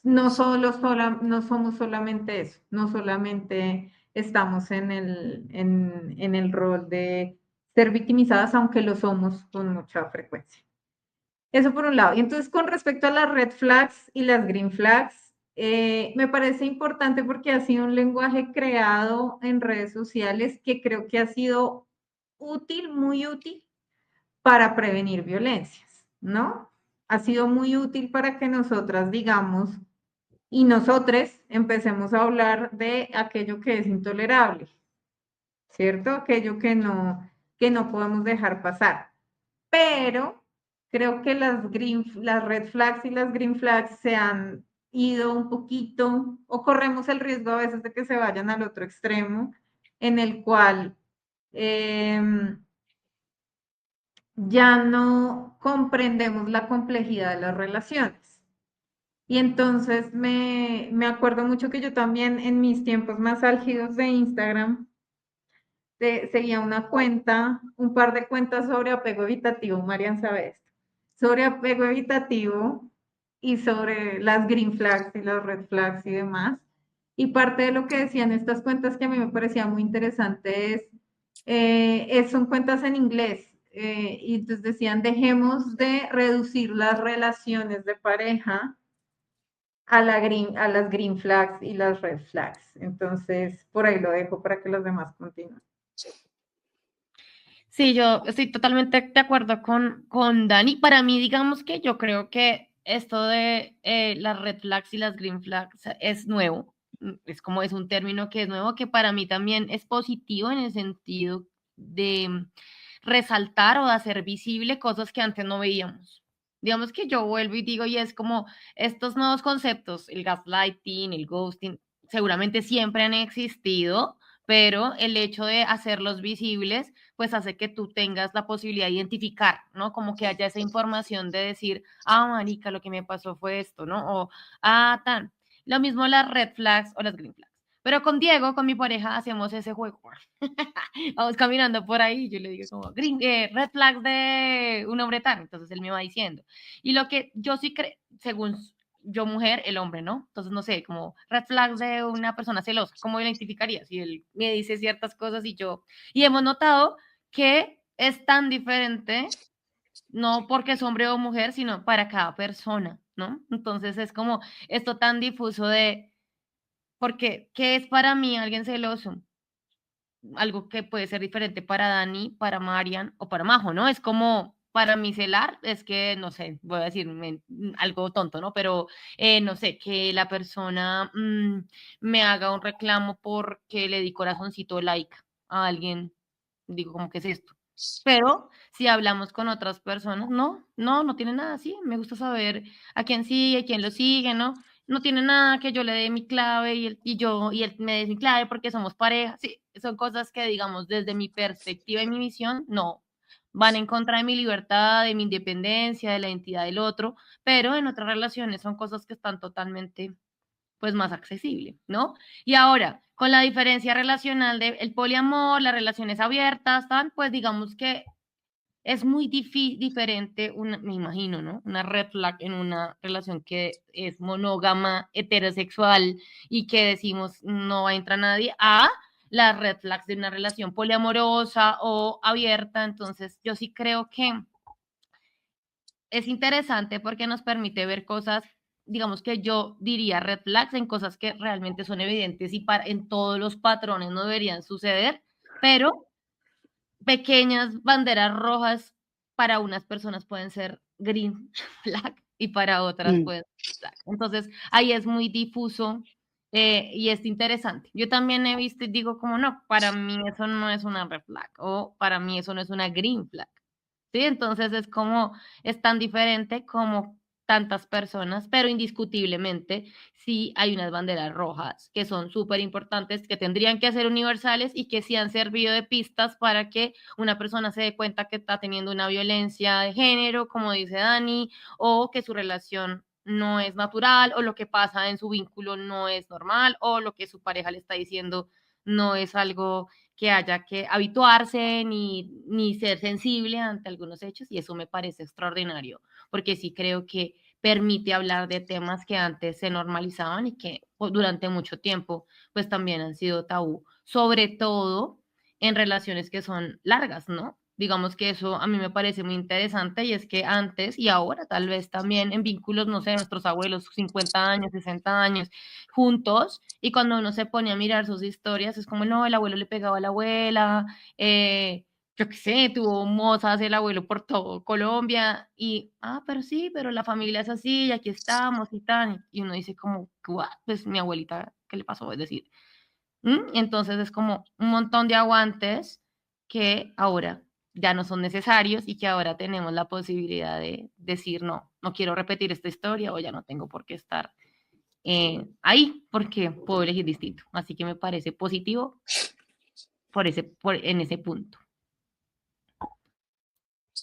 no somos solamente eso, no solamente estamos en el rol de ser victimizadas, aunque lo somos con mucha frecuencia. Eso por un lado. Y entonces, con respecto a las red flags y las green flags, me parece importante porque ha sido un lenguaje creado en redes sociales que creo que ha sido útil, muy útil para prevenir violencias, ¿no? Ha sido muy útil para que nosotras digamos y nosotres empecemos a hablar de aquello que es intolerable, ¿cierto? Aquello que no podemos dejar pasar. Pero creo que las red flags y las green flags se han ido un poquito, o corremos el riesgo a veces de que se vayan al otro extremo, en el cual ya no comprendemos la complejidad de las relaciones. Y entonces me acuerdo mucho que yo también en mis tiempos más álgidos de Instagram seguía una cuenta, un par de cuentas sobre apego evitativo, Marian sabe esto, sobre apego evitativo y sobre las green flags y las red flags y demás. Y parte de lo que decían estas cuentas que a mí me parecía muy interesante son cuentas en inglés. Y entonces decían, dejemos de reducir las relaciones de pareja a las green flags y las red flags. Entonces, por ahí lo dejo para que los demás continúen. Sí, yo estoy totalmente de acuerdo con Dani. Para mí, digamos que yo creo que esto de las red flags y las green flags es nuevo. Es como es un término que es nuevo, que para mí también es positivo en el sentido de resaltar o de hacer visible cosas que antes no veíamos. Digamos que yo vuelvo y digo, y es como estos nuevos conceptos, el gaslighting, el ghosting, seguramente siempre han existido, pero el hecho de hacerlos visibles pues hace que tú tengas la posibilidad de identificar, ¿no? Como que haya esa información de decir, ah, marica, lo que me pasó fue esto, ¿no? O, ah, tan. Lo mismo las red flags o las green flags. Pero con Diego, con mi pareja, hacemos ese juego. Vamos caminando por ahí, yo le digo como, red flags de un hombre tan, entonces él me va diciendo. Y lo que yo sí creo, según yo mujer, el hombre, ¿no? Entonces, no sé, como red flags de una persona celosa, ¿cómo lo identificaría? Si él me dice ciertas cosas y yo... Y hemos notado que es tan diferente, no porque es hombre o mujer, sino para cada persona, ¿no? Entonces es como esto tan difuso de, porque, ¿qué es para mí alguien celoso? Algo que puede ser diferente para Dani, para Marian o para Majo, ¿no? Es como para mí celar, es que, no sé, voy a decir algo tonto, ¿no? Pero, no sé, que la persona me haga un reclamo porque le di corazoncito like a alguien, digo, ¿cómo que es esto? Pero si hablamos con otras personas, no tiene nada así. Me gusta saber a quién sigue, a quién lo sigue, ¿no? No tiene nada que yo le dé mi clave y él me dé mi clave porque somos pareja. Sí, son cosas que, digamos, desde mi perspectiva y mi visión, no van en contra de mi libertad, de mi independencia, de la identidad del otro, pero en otras relaciones son cosas que están totalmente pues más accesible, ¿no? Y ahora, con la diferencia relacional del poliamor, las relaciones abiertas, tal, pues digamos que es muy diferente, me imagino, ¿no? Una red flag en una relación que es monógama, heterosexual y que decimos no entra nadie, a las red flags de una relación poliamorosa o abierta. Entonces, yo sí creo que es interesante porque nos permite ver cosas, digamos que yo diría red flags en cosas que realmente son evidentes y en todos los patrones no deberían suceder, pero pequeñas banderas rojas para unas personas pueden ser green flag y para otras Mm. pueden ser flag. Entonces, ahí es muy difuso y es interesante. Yo también he visto y digo como, no, para mí eso no es una red flag o para mí eso no es una green flag. ¿Sí? Entonces es tan diferente como tantas personas, pero indiscutiblemente sí hay unas banderas rojas que son súper importantes, que tendrían que ser universales y que sí han servido de pistas para que una persona se dé cuenta que está teniendo una violencia de género, como dice Dani, o que su relación no es natural, o lo que pasa en su vínculo no es normal, o lo que su pareja le está diciendo no es algo que haya que habituarse ni ser sensible ante algunos hechos, y eso me parece extraordinario, porque sí creo que permite hablar de temas que antes se normalizaban y que durante mucho tiempo pues también han sido tabú, sobre todo en relaciones que son largas, ¿no? Digamos que eso a mí me parece muy interesante y es que antes y ahora tal vez también en vínculos, no sé, nuestros abuelos, 50 años, 60 años, juntos, y cuando uno se pone a mirar sus historias, es como, no, el abuelo le pegaba a la abuela, yo qué sé, tuvo mozas el abuelo por todo Colombia, y, pero sí, pero la familia es así, y aquí estamos y tal, y uno dice como, "What? Pues mi abuelita, ¿qué le pasó?". Es decir, entonces es como un montón de aguantes que ahora ya no son necesarios y que ahora tenemos la posibilidad de decir, no, no quiero repetir esta historia o ya no tengo por qué estar ahí porque puedo elegir distinto. Así que me parece positivo en ese punto.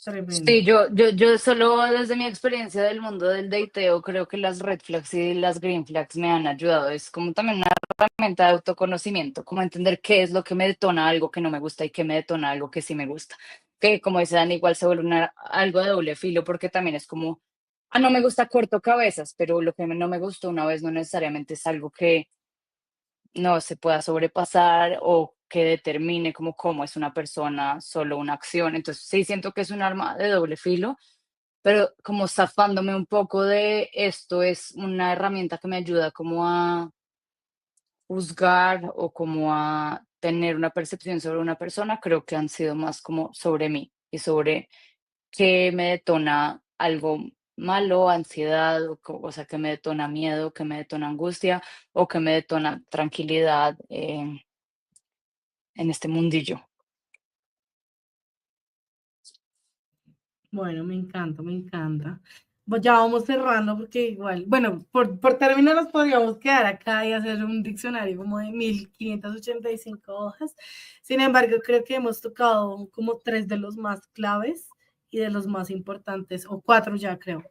Tremendo. Sí, yo solo desde mi experiencia del mundo del dateo creo que las red flags y las green flags me han ayudado. Es como también una herramienta de autoconocimiento, como entender qué es lo que me detona algo que no me gusta y qué me detona algo que sí me gusta. Que como dice Dan, igual se vuelve algo de doble filo porque también es como, no me gusta corto cabezas, pero lo que no me gustó una vez no necesariamente es algo que no se pueda sobrepasar o que determine como cómo es una persona, solo una acción. Entonces, sí siento que es un arma de doble filo, pero como zafándome un poco de esto, es una herramienta que me ayuda como a juzgar o como a tener una percepción sobre una persona, creo que han sido más como sobre mí y sobre qué me detona algo malo, ansiedad, o sea, que me detona miedo, que me detona angustia o que me detona tranquilidad en este mundillo. Bueno, me encanta, me encanta. Pues ya vamos cerrando porque igual, bueno, por términos nos podríamos quedar acá y hacer un diccionario como de 1585 hojas. Sin embargo, creo que hemos tocado como tres de los más claves y de los más importantes, o cuatro ya creo,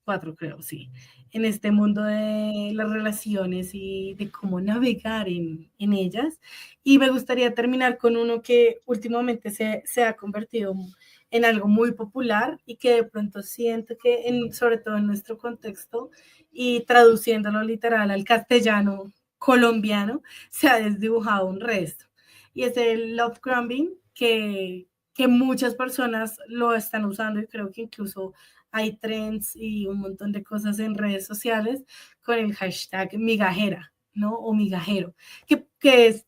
cuatro creo, sí, en este mundo de las relaciones y de cómo navegar en ellas. Y me gustaría terminar con uno que últimamente se ha convertido en algo muy popular y que de pronto siento que, sobre todo en nuestro contexto y traduciéndolo literal al castellano colombiano, se ha desdibujado un resto. Y es el love crumbing, que muchas personas lo están usando y creo que incluso hay trends y un montón de cosas en redes sociales con el hashtag migajera, ¿no? O migajero,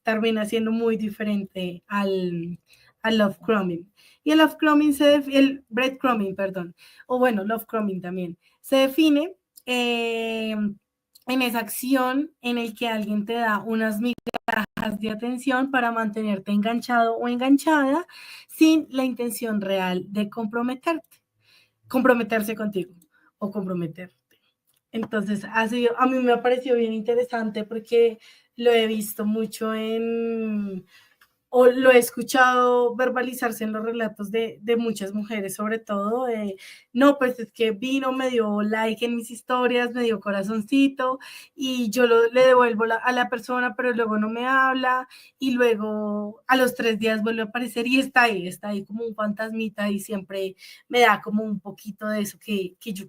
termina siendo muy diferente al love crumbing. Y el love crumbing, el breadcrumbing, perdón, o bueno, love crumbing también, se define en esa acción en el que alguien te da unas migajas de atención para mantenerte enganchado o enganchada sin la intención real de comprometerse contigo o comprometerte. Entonces, a mí me ha parecido bien interesante porque lo he visto mucho o lo he escuchado verbalizarse en los relatos de muchas mujeres, sobre todo, no, pues es que vino, me dio like en mis historias, me dio corazoncito y yo le devuelvo a la persona, pero luego no me habla y luego a los 3 días vuelve a aparecer y está ahí como un fantasmita y siempre me da como un poquito de eso que yo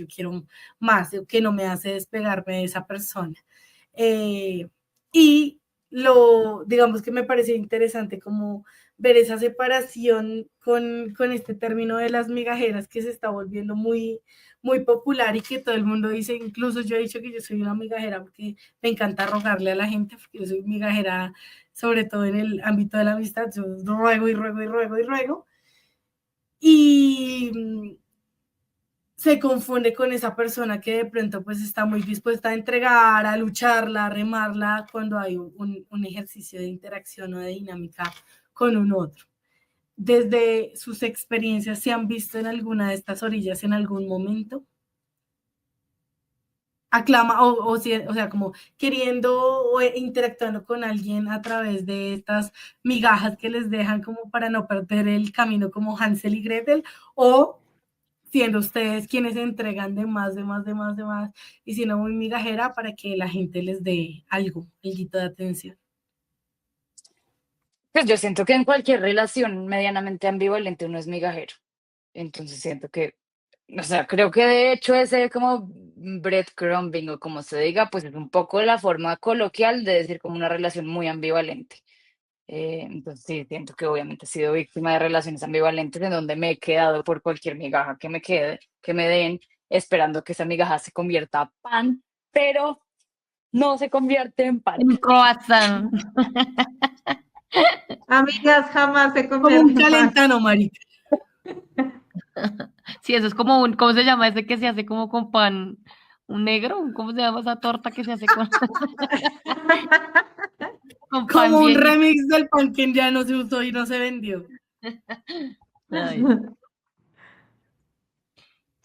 quiero más, que no me hace despegarme de esa persona. Y digamos que me pareció interesante como ver esa separación con este término de las migajeras que se está volviendo muy, muy popular y que todo el mundo dice, incluso yo he dicho que yo soy una migajera porque me encanta rogarle a la gente, porque yo soy migajera, sobre todo en el ámbito de la amistad, yo ruego y ruego y ruego y ruego. Y se confunde con esa persona que de pronto pues está muy dispuesta a entregar, a lucharla, a remarla cuando hay un ejercicio de interacción o de dinámica con un otro. Desde sus experiencias, ¿se han visto en alguna de estas orillas en algún momento? Aclama, o sea, como queriendo o interactuando con alguien a través de estas migajas que les dejan como para no perder el camino como Hansel y Gretel, o siendo ustedes quienes se entregan de más, de más, de más, de más, y siendo muy migajera para que la gente les dé algo de atención. Pues yo siento que en cualquier relación medianamente ambivalente uno es migajero. Entonces siento que, o sea, creo que de hecho ese como breadcrumbing o como se diga, pues es un poco la forma coloquial de decir como una relación muy ambivalente. Entonces sí, siento que obviamente he sido víctima de relaciones ambivalentes en donde me he quedado por cualquier migaja que me quede, que me den, esperando que esa migaja se convierta a pan, pero no se convierte en pan. Un croissant. Amigas, jamás se Como un convierte en pan. calentano, marica. Sí, eso es como un, ¿cómo se llama ese que se hace como con pan? ¿Un negro? ¿Cómo se llama esa torta que se hace con, con pan Como un viejito? remix del pan que ya no se usó y no se vendió. Ay.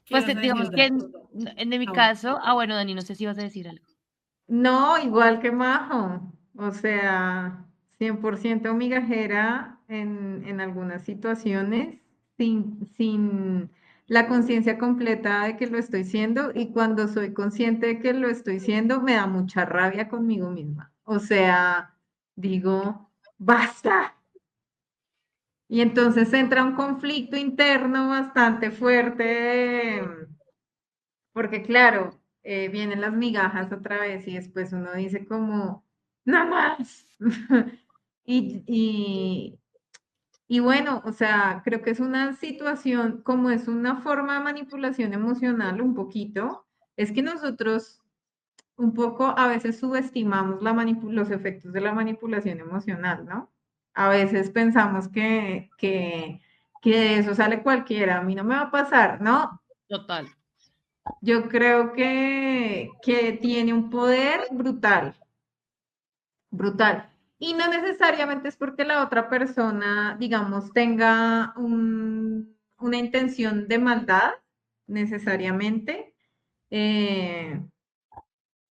¿Qué Pues vas a digamos decir, que Dan? en mi Ah, caso, bueno, Dani, no sé si vas a decir algo. No, igual que Majo, o sea, 100% migajera en algunas situaciones, sin la conciencia completa de que lo estoy siendo, y cuando soy consciente de que lo estoy siendo, me da mucha rabia conmigo misma. O sea, digo, basta. Y entonces entra un conflicto interno bastante fuerte, porque claro, vienen las migajas otra vez y después uno dice como, ¡no más! Y, y, y bueno, o sea, creo que es una situación, como es una forma de manipulación emocional un poquito, es que nosotros un poco a veces subestimamos los efectos de la manipulación emocional, ¿no? A veces pensamos que de eso sale cualquiera, a mí no me va a pasar, ¿no? Total. Yo creo que tiene un poder brutal, brutal. Y no necesariamente es porque la otra persona, digamos, tenga una intención de maldad, necesariamente. Eh,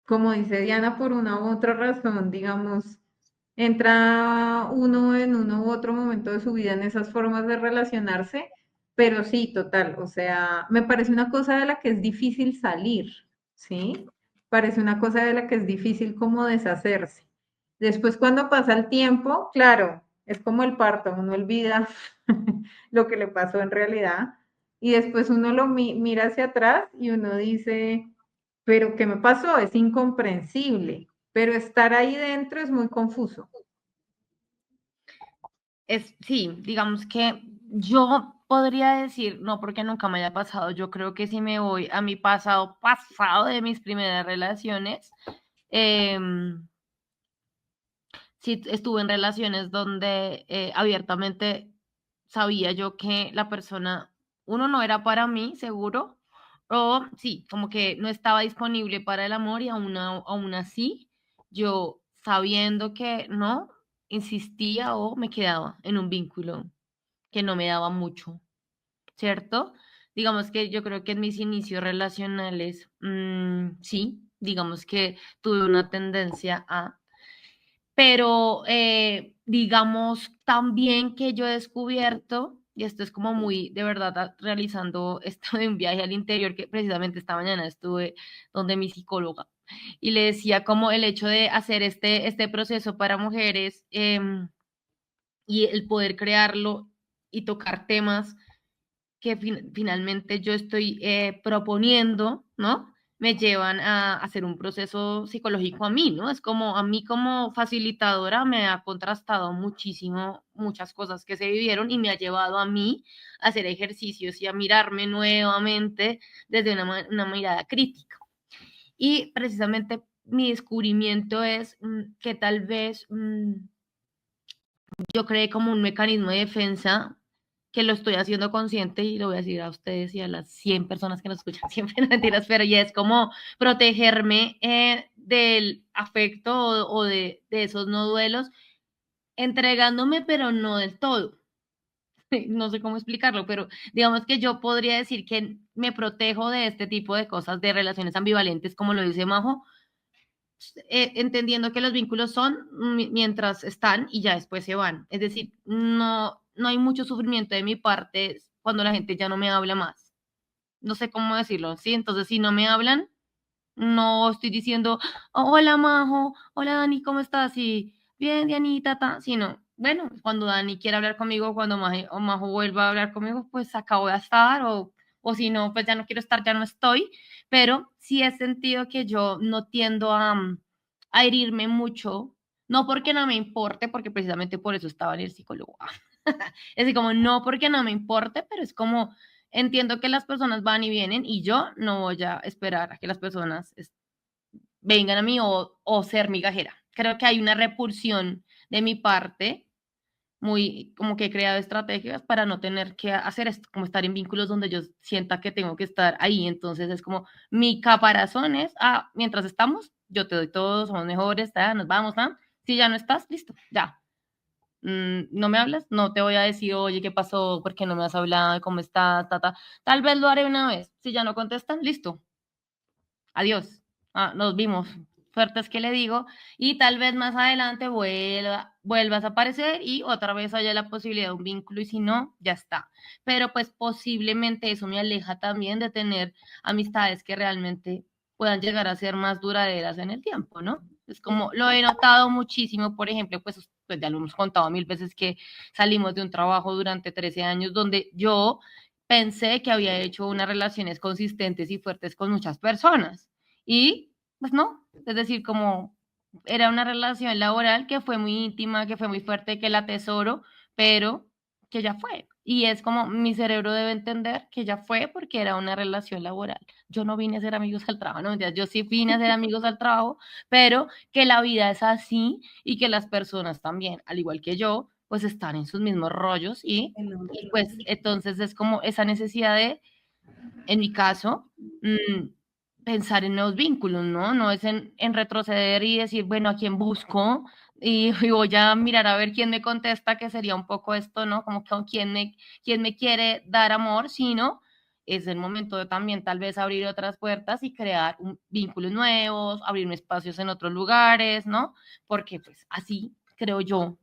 Como dice Diana, por una u otra razón, digamos, entra uno en uno u otro momento de su vida en esas formas de relacionarse, pero sí, total, o sea, me parece una cosa de la que es difícil salir, ¿sí? Parece una cosa de la que es difícil como deshacerse. Después, cuando pasa el tiempo, claro, es como el parto, uno olvida lo que le pasó en realidad y después uno lo mira hacia atrás y uno dice, pero ¿qué me pasó? Es incomprensible, pero estar ahí dentro es muy confuso. Sí, digamos que yo podría decir, no porque nunca me haya pasado, yo creo que si me voy a mi pasado, pasado de mis primeras relaciones, sí estuve en relaciones donde abiertamente sabía yo que la persona, uno no era para mí, seguro, o sí, como que no estaba disponible para el amor y aún así, yo sabiendo que no, insistía o me quedaba en un vínculo que no me daba mucho, ¿cierto? Digamos que yo creo que en mis inicios relacionales, sí, digamos que tuve una tendencia a pero digamos también que yo he descubierto, y esto es como muy de verdad realizando esto de un viaje al interior, que precisamente esta mañana estuve donde mi psicóloga y le decía como el hecho de hacer este proceso para mujeres y el poder crearlo y tocar temas que finalmente yo estoy proponiendo, ¿no? Me llevan a hacer un proceso psicológico a mí, ¿no? Es como a mí como facilitadora me ha contrastado muchísimo muchas cosas que se vivieron y me ha llevado a mí a hacer ejercicios y a mirarme nuevamente desde una mirada crítica. Y precisamente mi descubrimiento es que tal vez yo creé como un mecanismo de defensa que lo estoy haciendo consciente y lo voy a decir a ustedes y a las 100 personas que nos escuchan siempre, no mentiras, pero ya es como protegerme del afecto o de esos no duelos, entregándome, pero no del todo. No sé cómo explicarlo, pero digamos que yo podría decir que me protejo de este tipo de cosas, de relaciones ambivalentes, como lo dice Majo, entendiendo que los vínculos son mientras están y ya después se van. Es decir, no hay mucho sufrimiento de mi parte cuando la gente ya no me habla más. No sé cómo decirlo, ¿sí? Entonces, si no me hablan, no estoy diciendo, "Oh, hola Majo, hola Dani, ¿cómo estás? Y bien, Dianita, sino, bueno, cuando Dani quiera hablar conmigo, cuando Majo vuelva a hablar conmigo, pues acabo de estar, o si no, pues ya no quiero estar, ya no estoy, pero sí he sentido que yo no tiendo a herirme mucho, no porque no me importe, porque precisamente por eso estaba en el psicólogo. Es decir, como no porque no me importe, pero es como entiendo que las personas van y vienen y yo no voy a esperar a que las personas vengan a mí o ser migajera. Creo que hay una repulsión de mi parte, muy como que he creado estrategias para no tener que hacer esto, como estar en vínculos donde yo sienta que tengo que estar ahí. Entonces es como mi caparazón es, mientras estamos, yo te doy todo, somos mejores, nos vamos, si ya no estás, listo, ya. No me hablas, no te voy a decir, oye, ¿qué pasó? ¿Por qué no me has hablado? ¿Cómo estás? Tal vez lo haré una vez. Si ya no contestan, listo. Adiós. Nos vimos. Suerte es que le digo. Y tal vez más adelante vuelvas a aparecer y otra vez haya la posibilidad de un vínculo y si no, ya está. Pero pues posiblemente eso me aleja también de tener amistades que realmente puedan llegar a ser más duraderas en el tiempo, ¿no? Es como lo he notado muchísimo, por ejemplo, pues ya lo hemos contado 1000 veces que salimos de un trabajo durante 13 años donde yo pensé que había hecho unas relaciones consistentes y fuertes con muchas personas. Y pues no, es decir, como era una relación laboral que fue muy íntima, que fue muy fuerte, que la atesoro, pero que ya fue. Y es como mi cerebro debe entender que ya fue porque era una relación laboral. Yo no vine a ser amigos al trabajo, no, yo sí vine a ser amigos al trabajo, pero que la vida es así y que las personas también, al igual que yo, pues están en sus mismos rollos y pues entonces es como esa necesidad de, en mi caso, pensar en nuevos vínculos, ¿no? No es en retroceder y decir, bueno, ¿a quién busco? Y voy a mirar a ver quién me contesta, que sería un poco esto, ¿no? Como con quién me quiere dar amor, sino es el momento de también tal vez abrir otras puertas y crear vínculos nuevos, abrirme espacios en otros lugares, ¿no? Porque pues así creo yo,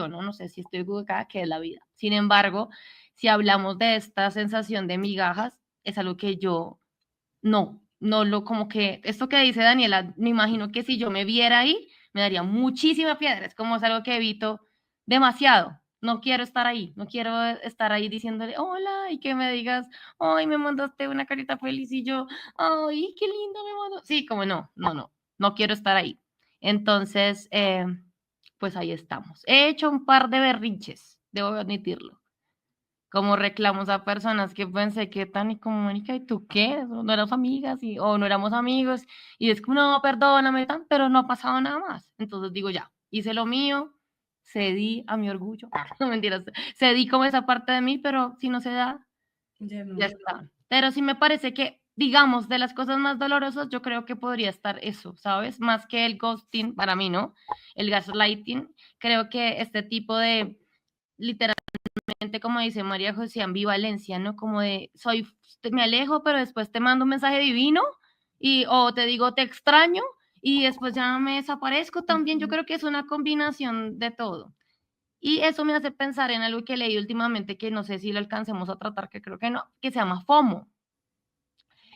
¿no? No sé si estoy equivocada, que es la vida. Sin embargo, si hablamos de esta sensación de migajas, es algo que yo no lo como que, esto que dice Daniela, me imagino que si yo me viera ahí, me daría muchísima piedra, es como es algo que evito demasiado. No quiero estar ahí, no quiero estar ahí diciéndole hola y que me digas, ay, me mandaste una carita feliz y yo, ay, qué lindo me mandó. Sí, como no quiero estar ahí. Entonces, pues ahí estamos. He hecho un par de berrinches, debo admitirlo, como reclamos a personas que pensé que tan y como Mónica, ¿y tú qué? No éramos amigas o no éramos amigos. Y es como, no, perdóname, pero no ha pasado nada más. Entonces digo, ya, hice lo mío, cedí a mi orgullo. No mentiras, cedí como esa parte de mí, pero si no se da, ya está. Pero sí me parece que, digamos, de las cosas más dolorosas, yo creo que podría estar eso, ¿sabes? Más que el ghosting, para mí, ¿no? El gaslighting, creo que este tipo de, literal, como dice María José, ambivalencia, ¿no? Como de, me alejo, pero después te mando un mensaje divino o te digo, te extraño y después ya me desaparezco también. Yo creo que es una combinación de todo. Y eso me hace pensar en algo que leí últimamente, que no sé si lo alcancemos a tratar, que creo que no, que se llama FOMO,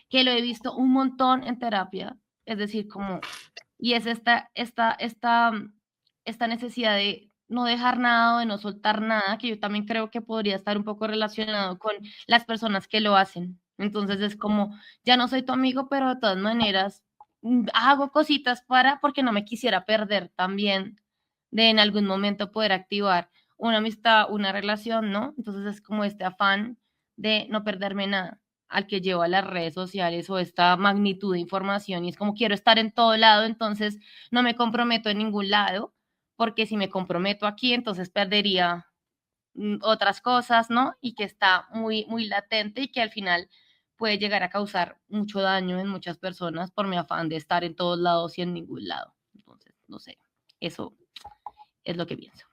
que lo he visto un montón en terapia, es decir, como, y es esta necesidad de no dejar nada o de no soltar nada, que yo también creo que podría estar un poco relacionado con las personas que lo hacen. Entonces es como, ya no soy tu amigo, pero de todas maneras hago cositas porque no me quisiera perder también de en algún momento poder activar una amistad, una relación, ¿no? Entonces es como este afán de no perderme nada al que llevo a las redes sociales o esta magnitud de información y es como quiero estar en todo lado, entonces no me comprometo en ningún lado, porque si me comprometo aquí, entonces perdería otras cosas, ¿no? Y que está muy, muy latente y que al final puede llegar a causar mucho daño en muchas personas por mi afán de estar en todos lados y en ningún lado. Entonces, no sé, eso es lo que pienso.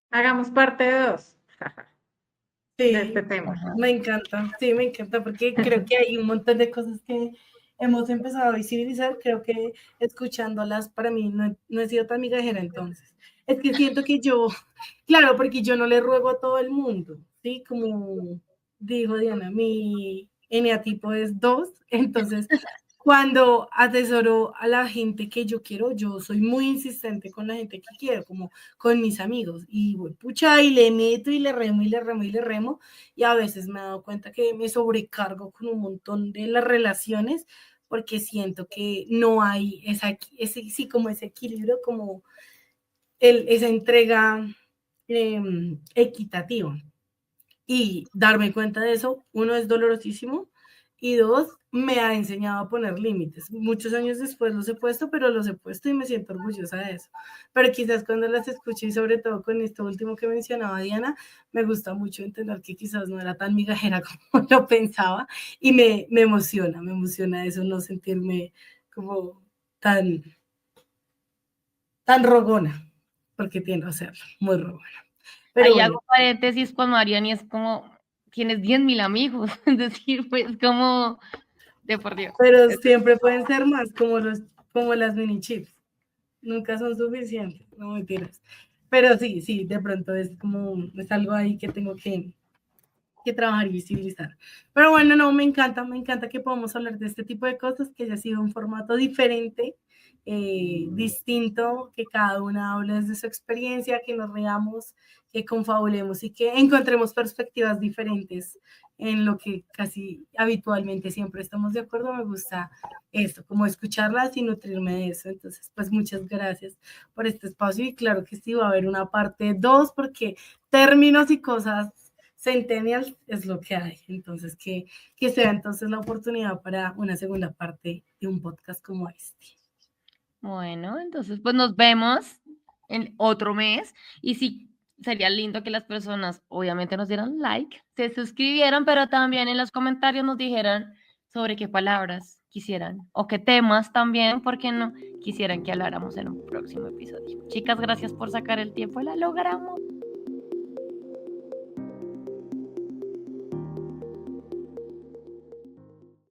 Hagamos parte 2 de este Sí, tema. Ajá. me encanta, sí, me encanta porque creo que hay un montón de cosas que hemos empezado a visibilizar. Creo que escuchándolas para mí no he sido tan migajera entonces. Es que siento que yo, claro, porque yo no le ruego a todo el mundo, ¿sí? Como dijo Diana, mi eneatipo es 2, entonces cuando atesoro a la gente que yo quiero, yo soy muy insistente con la gente que quiero, como con mis amigos, y voy, pucha, y le meto y le remo y le remo y le remo, y a veces me he dado cuenta que me sobrecargo con un montón de las relaciones, porque siento que no hay sí, como ese equilibrio, como esa entrega equitativa. Y darme cuenta de eso, uno, es dolorosísimo, y dos, me ha enseñado a poner límites. Muchos años después los he puesto, pero los he puesto y me siento orgullosa de eso. Pero quizás cuando las escuché, y sobre todo con esto último que mencionaba Diana, me gusta mucho entender que quizás no era tan migajera como lo pensaba, y me emociona eso, no sentirme como tan, tan rogona, porque tiendo a serlo, muy rogona. Pero Ahí bueno, hago paréntesis con Mariana y es como, tienes 10.000 amigos, es decir, pues como, de por Dios. pero siempre pueden ser más, como las mini chips. Nunca son suficientes, no mentiras. Pero sí, de pronto es algo ahí que tengo que trabajar y visibilizar. Pero bueno, no, me encanta que podamos hablar de este tipo de cosas, que haya sido un formato diferente, distinto, que cada una hable desde su experiencia, que nos reamos, que confabulemos y que encontremos perspectivas diferentes en lo que casi habitualmente siempre estamos de acuerdo. Me gusta esto, como escucharlas y nutrirme de eso. Entonces, pues muchas gracias por este espacio, y claro que sí, va a haber una parte 2 porque términos y cosas centennial es lo que hay. Entonces, que sea entonces la oportunidad para una segunda parte de un podcast como este. Bueno, entonces pues nos vemos en otro mes y sí, sería lindo que las personas obviamente nos dieran like, se suscribieran, pero también en los comentarios nos dijeran sobre qué palabras quisieran o qué temas también, porque no quisieran que habláramos en un próximo episodio. Chicas, gracias por sacar el tiempo, la logramos.